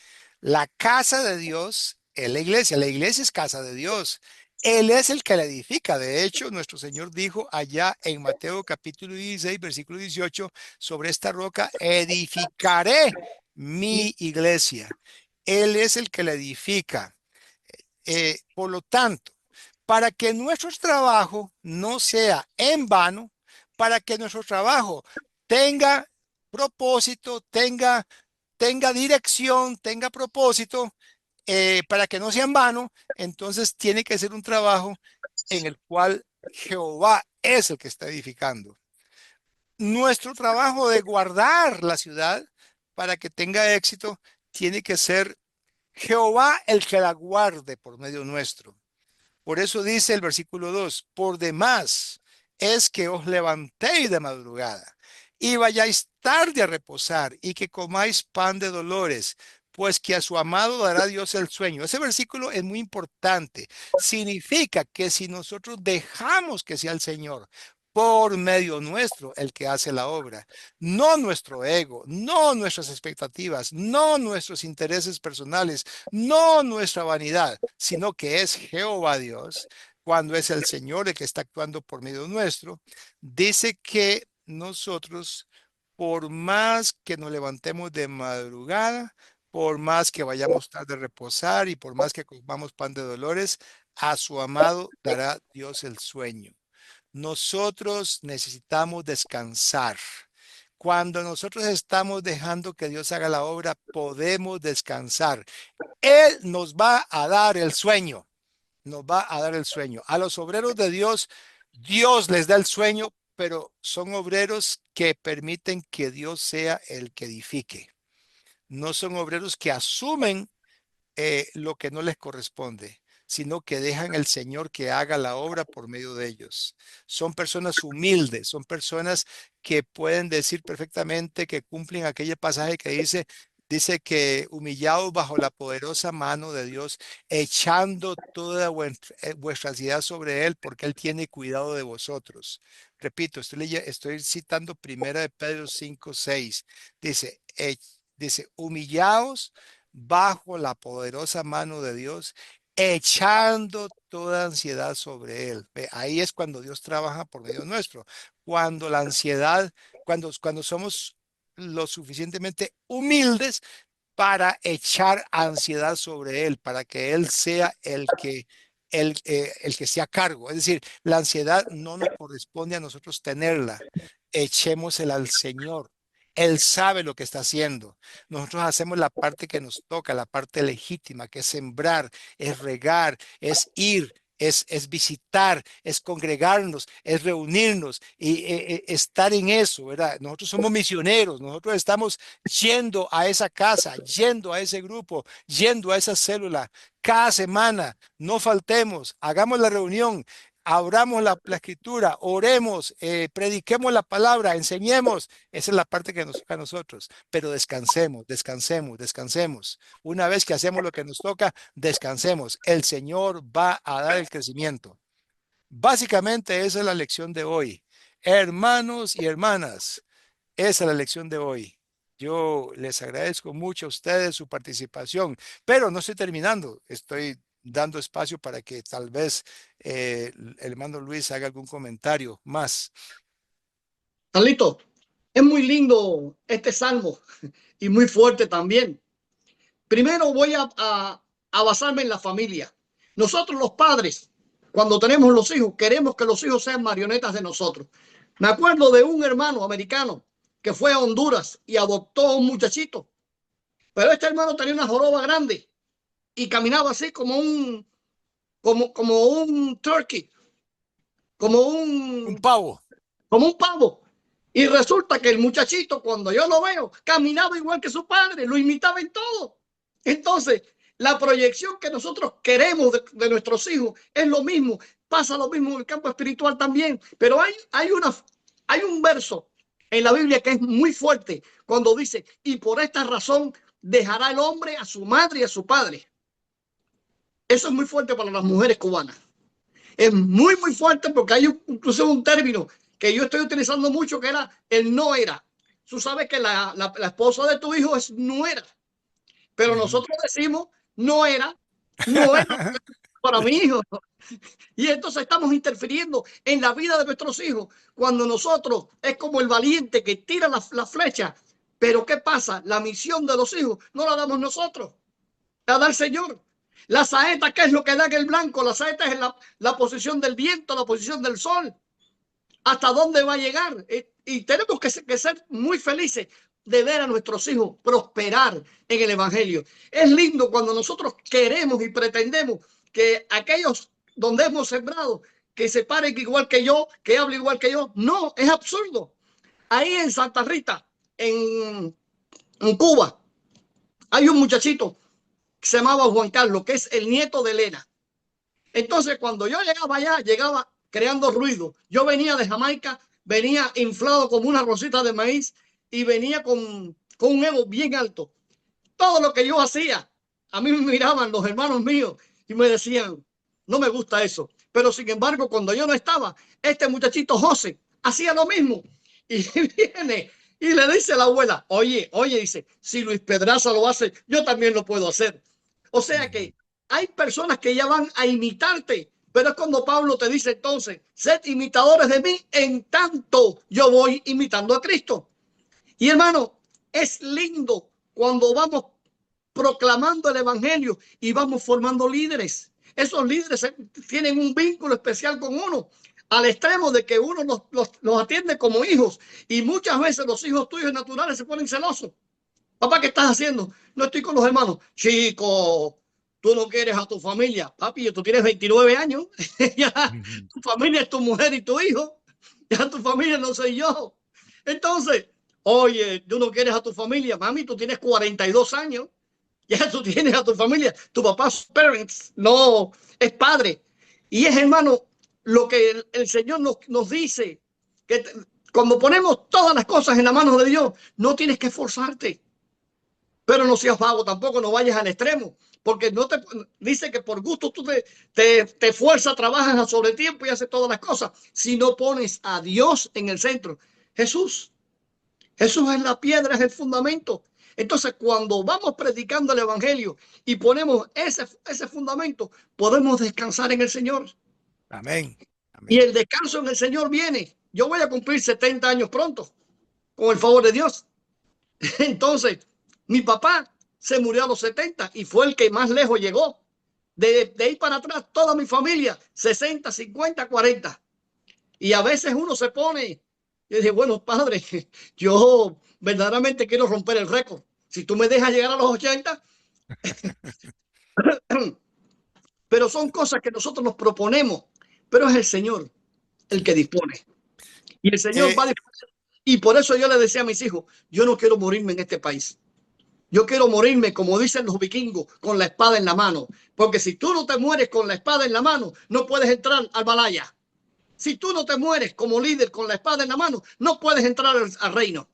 La casa de Dios es la iglesia es casa de Dios. Él es el que la edifica. De hecho, nuestro Señor dijo allá en Mateo capítulo 16, versículo 18, sobre esta roca edificaré mi iglesia. Él es el que la edifica. Por lo tanto, para que nuestro trabajo no sea en vano, para que nuestro trabajo tenga propósito, tenga dirección, tenga propósito, para que no sea en vano, entonces tiene que ser un trabajo en el cual Jehová es el que está edificando. Nuestro trabajo de guardar la ciudad para que tenga éxito tiene que ser Jehová el que la guarde por medio nuestro. Por eso dice el versículo 2, por demás es que os levantéis de madrugada y vayáis tarde a reposar y que comáis pan de dolores, pues que a su amado dará Dios el sueño. Ese versículo es muy importante. Significa que si nosotros dejamos que sea el Señor por medio nuestro el que hace la obra, no nuestro ego, no nuestras expectativas, no nuestros intereses personales, no nuestra vanidad, sino que es Jehová Dios, cuando es el Señor el que está actuando por medio nuestro, dice que nosotros, por más que nos levantemos de madrugada, por más que vayamos tarde a reposar y por más que comamos pan de dolores, a su amado dará Dios el sueño. Nosotros necesitamos descansar. Cuando nosotros estamos dejando que Dios haga la obra, podemos descansar. Él nos va a dar el sueño. Nos va a dar el sueño. A los obreros de Dios, Dios les da el sueño, pero son obreros que permiten que Dios sea el que edifique. No son obreros que asumen lo que no les corresponde, sino que dejan al Señor que haga la obra por medio de ellos. Son personas humildes, son personas que pueden decir perfectamente que cumplen aquel pasaje que dice que humillados bajo la poderosa mano de Dios, echando toda vuestra ansiedad sobre Él, porque Él tiene cuidado de vosotros. Repito, estoy citando 1 de Pedro 5, 6. Dice, humillaos bajo la poderosa mano de Dios, echando toda ansiedad sobre Él. Ahí es cuando Dios trabaja por medio nuestro. Cuando la ansiedad, cuando somos lo suficientemente humildes para echar ansiedad sobre Él, para que Él sea el que sea a cargo. Es decir, la ansiedad no nos corresponde a nosotros tenerla. Echémosela al Señor. Él sabe lo que está haciendo. Nosotros hacemos la parte que nos toca, la parte legítima, que es sembrar, es regar, es ir, es visitar, es congregarnos, es reunirnos y estar en eso, ¿verdad? Nosotros somos misioneros, nosotros estamos yendo a esa casa, yendo a ese grupo, yendo a esa célula. Cada semana, no faltemos, hagamos la reunión. Abramos la escritura, oremos, prediquemos la palabra, enseñemos. Esa es la parte que nos toca a nosotros. Pero descansemos. Una vez que hacemos lo que nos toca, descansemos. El Señor va a dar el crecimiento. Básicamente esa es la lección de hoy. Hermanos y hermanas, esa es la lección de hoy. Yo les agradezco mucho a ustedes su participación, pero no estoy terminando. Estoy dando espacio para que tal vez el hermano Luis haga algún comentario más. Carlito, es muy lindo este salmo y muy fuerte también. Primero voy a basarme en la familia. Nosotros los padres cuando tenemos los hijos, queremos que los hijos sean marionetas de nosotros. Me acuerdo de un hermano americano que fue a Honduras y adoptó a un muchachito. Pero este hermano tenía una joroba grande y caminaba así como un turkey, como un pavo. Como un pavo. Y resulta que el muchachito, cuando yo lo veo, caminaba igual que su padre, lo imitaba en todo. Entonces, la proyección que nosotros queremos de nuestros hijos es lo mismo. Pasa lo mismo en el campo espiritual también. Pero hay un verso en la Biblia que es muy fuerte cuando dice, y por esta razón dejará el hombre a su madre y a su padre. Eso es muy fuerte para las mujeres cubanas. Es muy, muy fuerte porque hay incluso un término que yo estoy utilizando mucho, que era el no era. Tú sabes que la esposa de tu hijo es nuera, pero nosotros decimos no era para mi hijo. Y entonces estamos interfiriendo en la vida de nuestros hijos cuando nosotros es como el valiente que tira la flecha. Pero ¿qué pasa? La misión de los hijos no la damos nosotros, la da el Señor. La saeta, ¿qué es lo que da en el blanco? La saeta es la posición del viento, la posición del sol. ¿Hasta dónde va a llegar? Y tenemos que ser muy felices de ver a nuestros hijos prosperar en el Evangelio. Es lindo cuando nosotros queremos y pretendemos que aquellos donde hemos sembrado, que se paren igual que yo, que hablen igual que yo. No, es absurdo. Ahí en Santa Rita, en Cuba, hay un muchachito que se llamaba Juan Carlos, que es el nieto de Elena. Entonces, cuando yo llegaba allá, llegaba creando ruido. Yo venía de Jamaica, venía inflado como una rosita de maíz y venía con un ego bien alto. Todo lo que yo hacía, a mí me miraban los hermanos míos y me decían, no me gusta eso. Pero sin embargo, cuando yo no estaba, este muchachito José hacía lo mismo. Y viene y le dice a la abuela, oye, dice, si Luis Pedraza lo hace, yo también lo puedo hacer. O sea que hay personas que ya van a imitarte, pero es cuando Pablo te dice entonces, sed imitadores de mí en tanto yo voy imitando a Cristo. Y hermano, es lindo cuando vamos proclamando el evangelio y vamos formando líderes. Esos líderes tienen un vínculo especial con uno, al extremo de que uno los atiende como hijos y muchas veces los hijos tuyos naturales se ponen celosos. Papá, ¿qué estás haciendo? No estoy con los hermanos. Chico, tú no quieres a tu familia. Papi, tú tienes 29 años. Ya, tu familia es tu mujer y tu hijo. Ya tu familia no soy yo. Entonces, oye, tú no quieres a tu familia. Mami, tú tienes 42 años. Ya tú tienes a tu familia. Tu papá es parents, no es padre. Y es, hermano, lo que el Señor nos dice, que cuando ponemos todas las cosas en la mano de Dios, no tienes que esforzarte. Pero no seas vago tampoco, no vayas al extremo, porque no te dice que por gusto tú te esfuerzas, trabajas a sobretiempo y haces todas las cosas. Si no pones a Dios en el centro, Jesús es la piedra, es el fundamento. Entonces, cuando vamos predicando el evangelio y ponemos ese fundamento, podemos descansar en el Señor. Amén. Y el descanso en el Señor viene. Yo voy a cumplir 70 años pronto, con el favor de Dios. Entonces, mi papá se murió a los 70 y fue el que más lejos llegó. De ahí para atrás, toda mi familia, 60, 50, 40. Y a veces uno se pone, y dice, bueno, padre, yo verdaderamente quiero romper el récord. Si tú me dejas llegar a los 80, pero son cosas que nosotros nos proponemos, pero es el Señor el que dispone. Y el Señor va a disponer. Y por eso yo le decía a mis hijos, yo no quiero morirme en este país. Yo quiero morirme, como dicen los vikingos, con la espada en la mano. Porque si tú no te mueres con la espada en la mano, no puedes entrar al Balaya. Si tú no te mueres como líder con la espada en la mano, no puedes entrar al reino.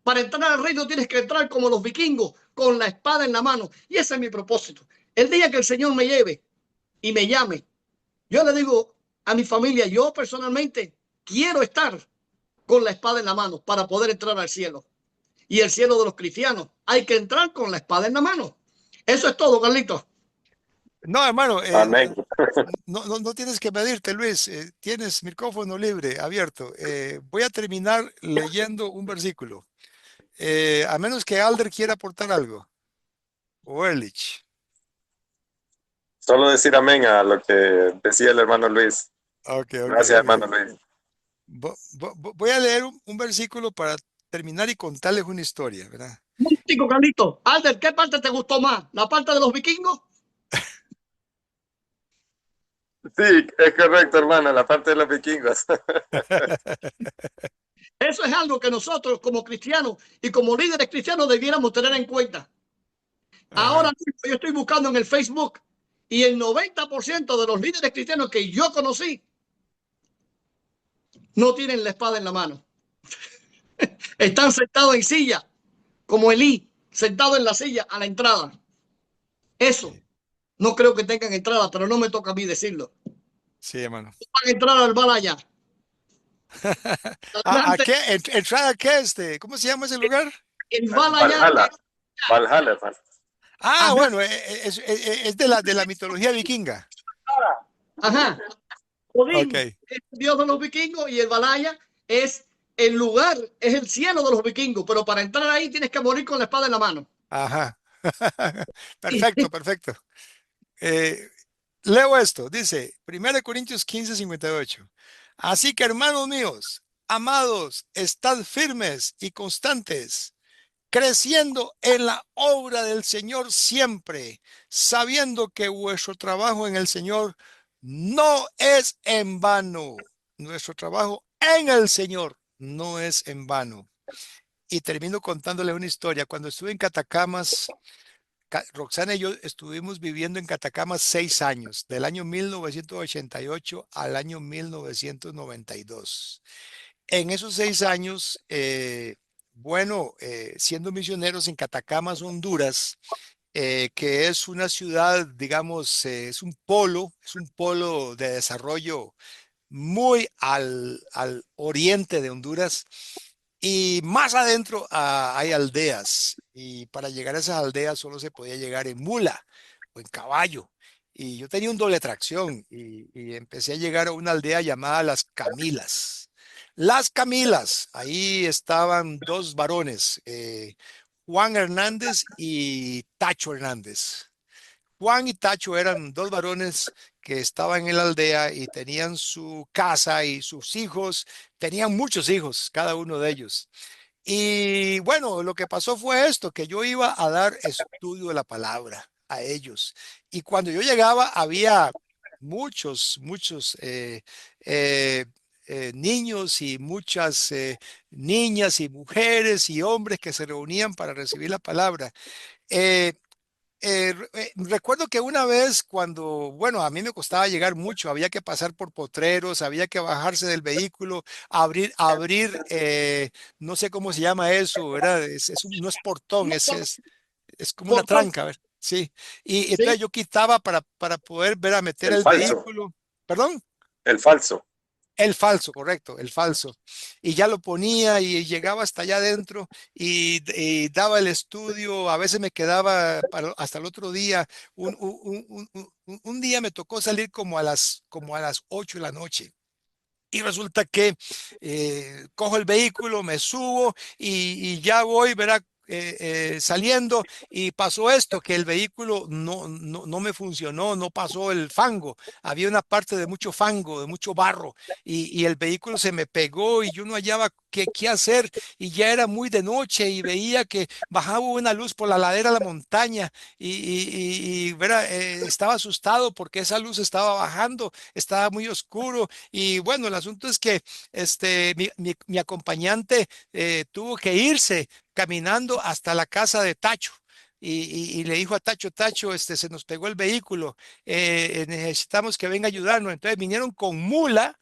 Para entrar al reino tienes que entrar como los vikingos, con la espada en la mano. Y ese es mi propósito. El día que el Señor me lleve y me llame, yo le digo a mi familia, yo personalmente quiero estar con la espada en la mano para poder entrar al cielo. Y el cielo de los cristianos, hay que entrar con la espada en la mano. Eso es todo, Carlitos. No, hermano, no tienes que medirte, Luis. Tienes micrófono libre, abierto. Voy a terminar leyendo un versículo. A menos que Alder quiera aportar algo. O Ehrlich. Solo decir amén a lo que decía el hermano Luis. Ok. Gracias, hermano Luis. Voy a leer un versículo para terminar y contarles una historia, ¿verdad? Un tico, Carlito. Alder, ¿qué parte te gustó más? ¿La parte de los vikingos? Sí, es correcto, hermano, la parte de los vikingos. Eso es algo que nosotros como cristianos y como líderes cristianos debiéramos tener en cuenta. Ahora mismo yo estoy buscando en el Facebook y el 90% de los líderes cristianos que yo conocí no tienen la espada en la mano. Están sentados en silla, como Elí, sentado en la silla a la entrada. Eso no creo que tengan entrada, pero no me toca a mí decirlo. Sí, hermano. Van a entrar al Balaya. ¿A qué? ¿Entrada qué? ¿Cómo se llama ese lugar? El Balaya. Valhalla. Valhalla, hermano. Ah, bueno, es de la mitología vikinga. Ajá. Odín Ok. es el dios de los vikingos y el Balaya es el lugar, es el cielo de los vikingos, pero para entrar ahí tienes que morir con la espada en la mano. Ajá. Perfecto. Leo esto, dice 1 Corintios 15:58. Así que, hermanos míos, amados, estad firmes y constantes, creciendo en la obra del Señor siempre, sabiendo que vuestro trabajo en el Señor no es en vano. Nuestro trabajo en el Señor no es en vano. Y termino contándole una historia. Cuando estuve en Catacamas, Roxana y yo estuvimos viviendo en Catacamas 6 años, del año 1988 al año 1992. En esos 6 años, siendo misioneros en Catacamas, Honduras, que es una ciudad, digamos, es un polo de desarrollo muy al oriente de Honduras. Y más adentro hay aldeas y para llegar a esas aldeas solo se podía llegar en mula o en caballo. Y yo tenía un doble tracción y empecé a llegar a una aldea llamada Las Camilas. Las Camilas, ahí estaban 2 varones, Juan Hernández y Tacho Hernández. Juan y Tacho eran 2 varones que estaban en la aldea y tenían su casa y sus hijos, tenían muchos hijos, cada uno de ellos. Y bueno, lo que pasó fue esto, que yo iba a dar estudio de la palabra a ellos. Y cuando yo llegaba había muchos niños y muchas niñas y mujeres y hombres que se reunían para recibir la palabra. Eh, Recuerdo que una vez cuando, bueno, a mí me costaba llegar mucho, había que pasar por potreros, había que bajarse del vehículo, abrir, no sé cómo se llama eso, ¿verdad? No es portón, es como una Portón. tranca, ¿verdad? Sí. Y Sí. entonces yo quitaba para poder ver a meter el vehículo. ¿Perdón? El falso. El falso, correcto, el falso. Y ya lo ponía y llegaba hasta allá adentro y daba el estudio. A veces me quedaba hasta el otro día. Un día me tocó salir como a las 8 de la noche. Y resulta que cojo el vehículo, me subo y ya voy, verá, saliendo y pasó esto, que el vehículo no me funcionó, no pasó el fango. Había una parte de mucho fango, de mucho barro y el vehículo se me pegó y yo no hallaba qué hacer y ya era muy de noche y veía que bajaba una luz por la ladera de la montaña y verá, estaba asustado porque esa luz estaba bajando, estaba muy oscuro y bueno, el asunto es que mi acompañante tuvo que irse caminando hasta la casa de Tacho. Y le dijo a Tacho, se nos pegó el vehículo, necesitamos que venga a ayudarnos. Entonces vinieron con mula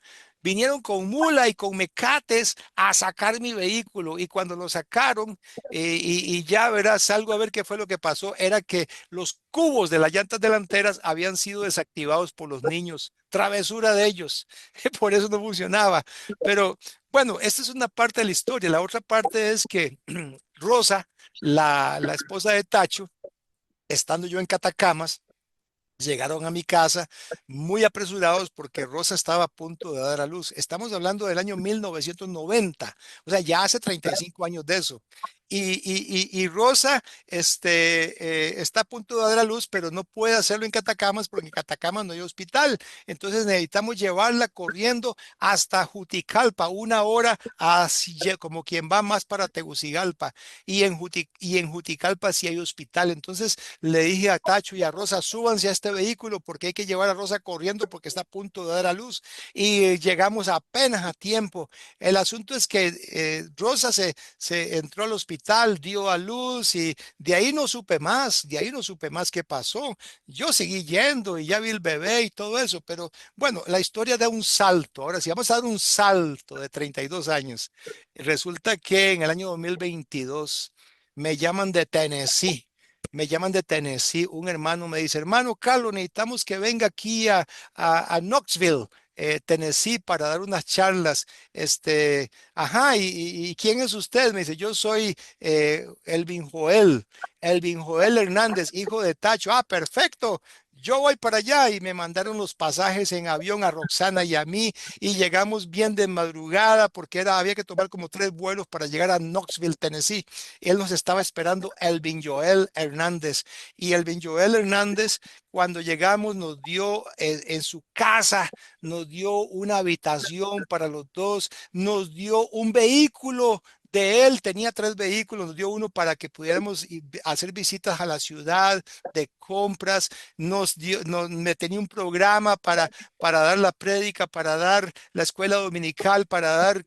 y con mecates a sacar mi vehículo. Y cuando lo sacaron, y ya verás, salgo a ver qué fue lo que pasó, era que los cubos de las llantas delanteras habían sido desactivados por los niños. Travesura de ellos. Por eso no funcionaba. Pero bueno, esta es una parte de la historia. La otra parte es que Rosa, la esposa de Tacho, estando yo en Catacamas, llegaron a mi casa muy apresurados porque Rosa estaba a punto de dar a luz. Estamos hablando del año 1990, o sea, ya hace 35 años de eso. Y Rosa está a punto de dar a luz, pero no puede hacerlo en Catacamas porque en Catacamas no hay hospital. Entonces necesitamos llevarla corriendo hasta Juticalpa, 1 hora, así como quien va más para Tegucigalpa. Y en Juticalpa sí hay hospital. Entonces le dije a Tacho y a Rosa, súbanse a este vehículo porque hay que llevar a Rosa corriendo porque está a punto de dar a luz. Y llegamos apenas a tiempo. El asunto es que Rosa se entró al hospital, dio a luz y de ahí no supe más, de ahí no supe más qué pasó. Yo seguí yendo y ya vi el bebé y todo eso, pero bueno, la historia da un salto. Ahora, si vamos a dar un salto de 32 años, resulta que en el año 2022 me llaman de Tennessee. Me llaman de Tennessee, un hermano me dice, hermano Carlos, necesitamos que venga aquí a Knoxville, Tennessee, para dar unas charlas. Ajá, ¿y quién es usted? Me dice, yo soy Elvin Joel Hernández, hijo de Tacho. Ah, perfecto. Yo voy para allá y me mandaron los pasajes en avión a Roxana y a mí y llegamos bien de madrugada porque había que tomar como 3 vuelos para llegar a Knoxville, Tennessee. Él nos estaba esperando, Elvin Joel Hernández. Y Elvin Joel Hernández, cuando llegamos, nos dio en su casa, nos dio una habitación para los dos, nos dio un vehículo de él, tenía 3 vehículos, nos dio uno para que pudiéramos hacer visitas a la ciudad de compras, me tenía un programa para dar la prédica, para dar la escuela dominical, para dar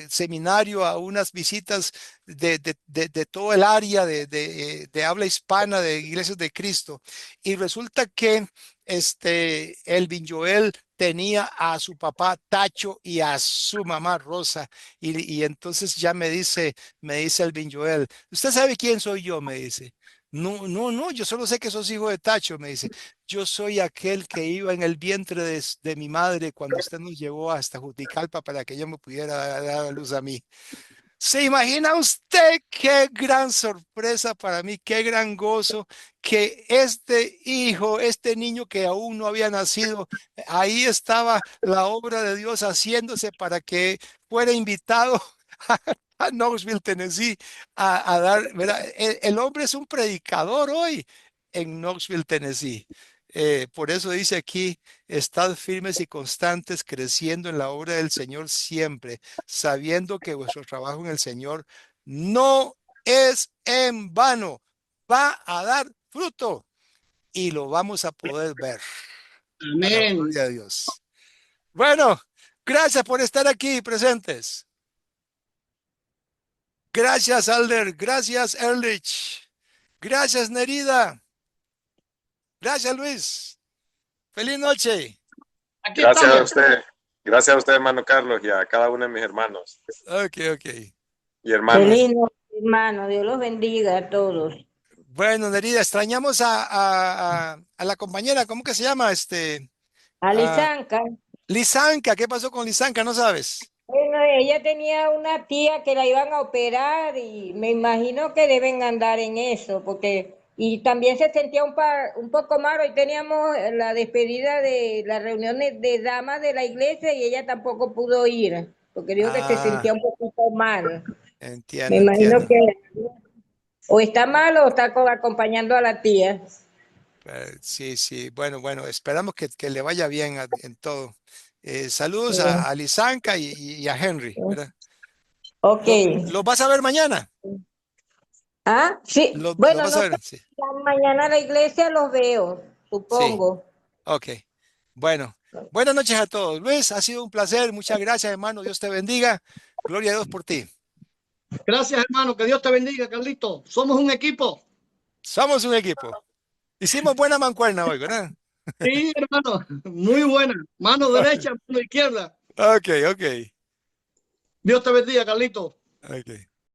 seminario a unas visitas de todo el área de habla hispana de Iglesias de Cristo. Y resulta que Elvin Joel tenía a su papá Tacho y a su mamá Rosa. Y entonces ya me dice Elvin Joel, ¿usted sabe quién soy yo? Me dice. No, no, no, yo solo sé que sos hijo de Tacho, me dice. Yo soy aquel que iba en el vientre de mi madre cuando usted nos llevó hasta Juticalpa para que yo me pudiera dar a luz a mí. ¿Se imagina usted qué gran sorpresa para mí, qué gran gozo que este hijo, este niño que aún no había nacido, ahí estaba la obra de Dios haciéndose para que fuera invitado a Knoxville, Tennessee, a dar, ¿verdad? El hombre es un predicador hoy en Knoxville, Tennessee. Por eso dice aquí, estad firmes y constantes, creciendo en la obra del Señor siempre, sabiendo que vuestro trabajo en el Señor no es en vano, va a dar fruto y lo vamos a poder ver. Para la Amén. gloria de Dios. Bueno, gracias por estar aquí presentes. Gracias, Alder. Gracias, Erlich. Gracias, Nerida. Gracias, Luis. Feliz noche. Aquí Gracias a estamos. usted. Gracias a usted, hermano Carlos, y a cada uno de mis hermanos Ok. y hermanas. Feliz noche, hermano. Dios los bendiga a todos. Bueno, Nerida, extrañamos a la compañera, ¿cómo que se llama? Alisanca. Lisanka, ¿qué pasó con Lisanka? ¿No sabes? Bueno, ella tenía una tía que la iban a operar y me imagino que deben andar en eso, porque y también se sentía un poco mal. Hoy teníamos la despedida de la reunión de damas de la iglesia y ella tampoco pudo ir, porque dijo que se sentía un poquito mal. Me Entiendo. imagino que o está mal o está acompañando a la tía. Sí. Bueno, esperamos que le vaya bien en todo. Saludos a Lisanka y a Henry, ¿verdad? Ok. ¿Los vas a ver mañana? Ah, sí. ¿Los Bueno, vas no a sé, ver? Sí. mañana a la iglesia los veo, Sí. supongo. Ok. Bueno, buenas noches a todos. Luis, ha sido un placer. Muchas gracias, hermano. Dios te bendiga. Gloria a Dios por ti. Gracias, hermano. Que Dios te bendiga, Carlito. Somos un equipo. Somos un equipo. Hicimos buena mancuerna hoy, ¿verdad? Sí, hermano. Muy buena. Mano derecha, mano izquierda. Ok. Dios te bendiga, Carlito. Ok.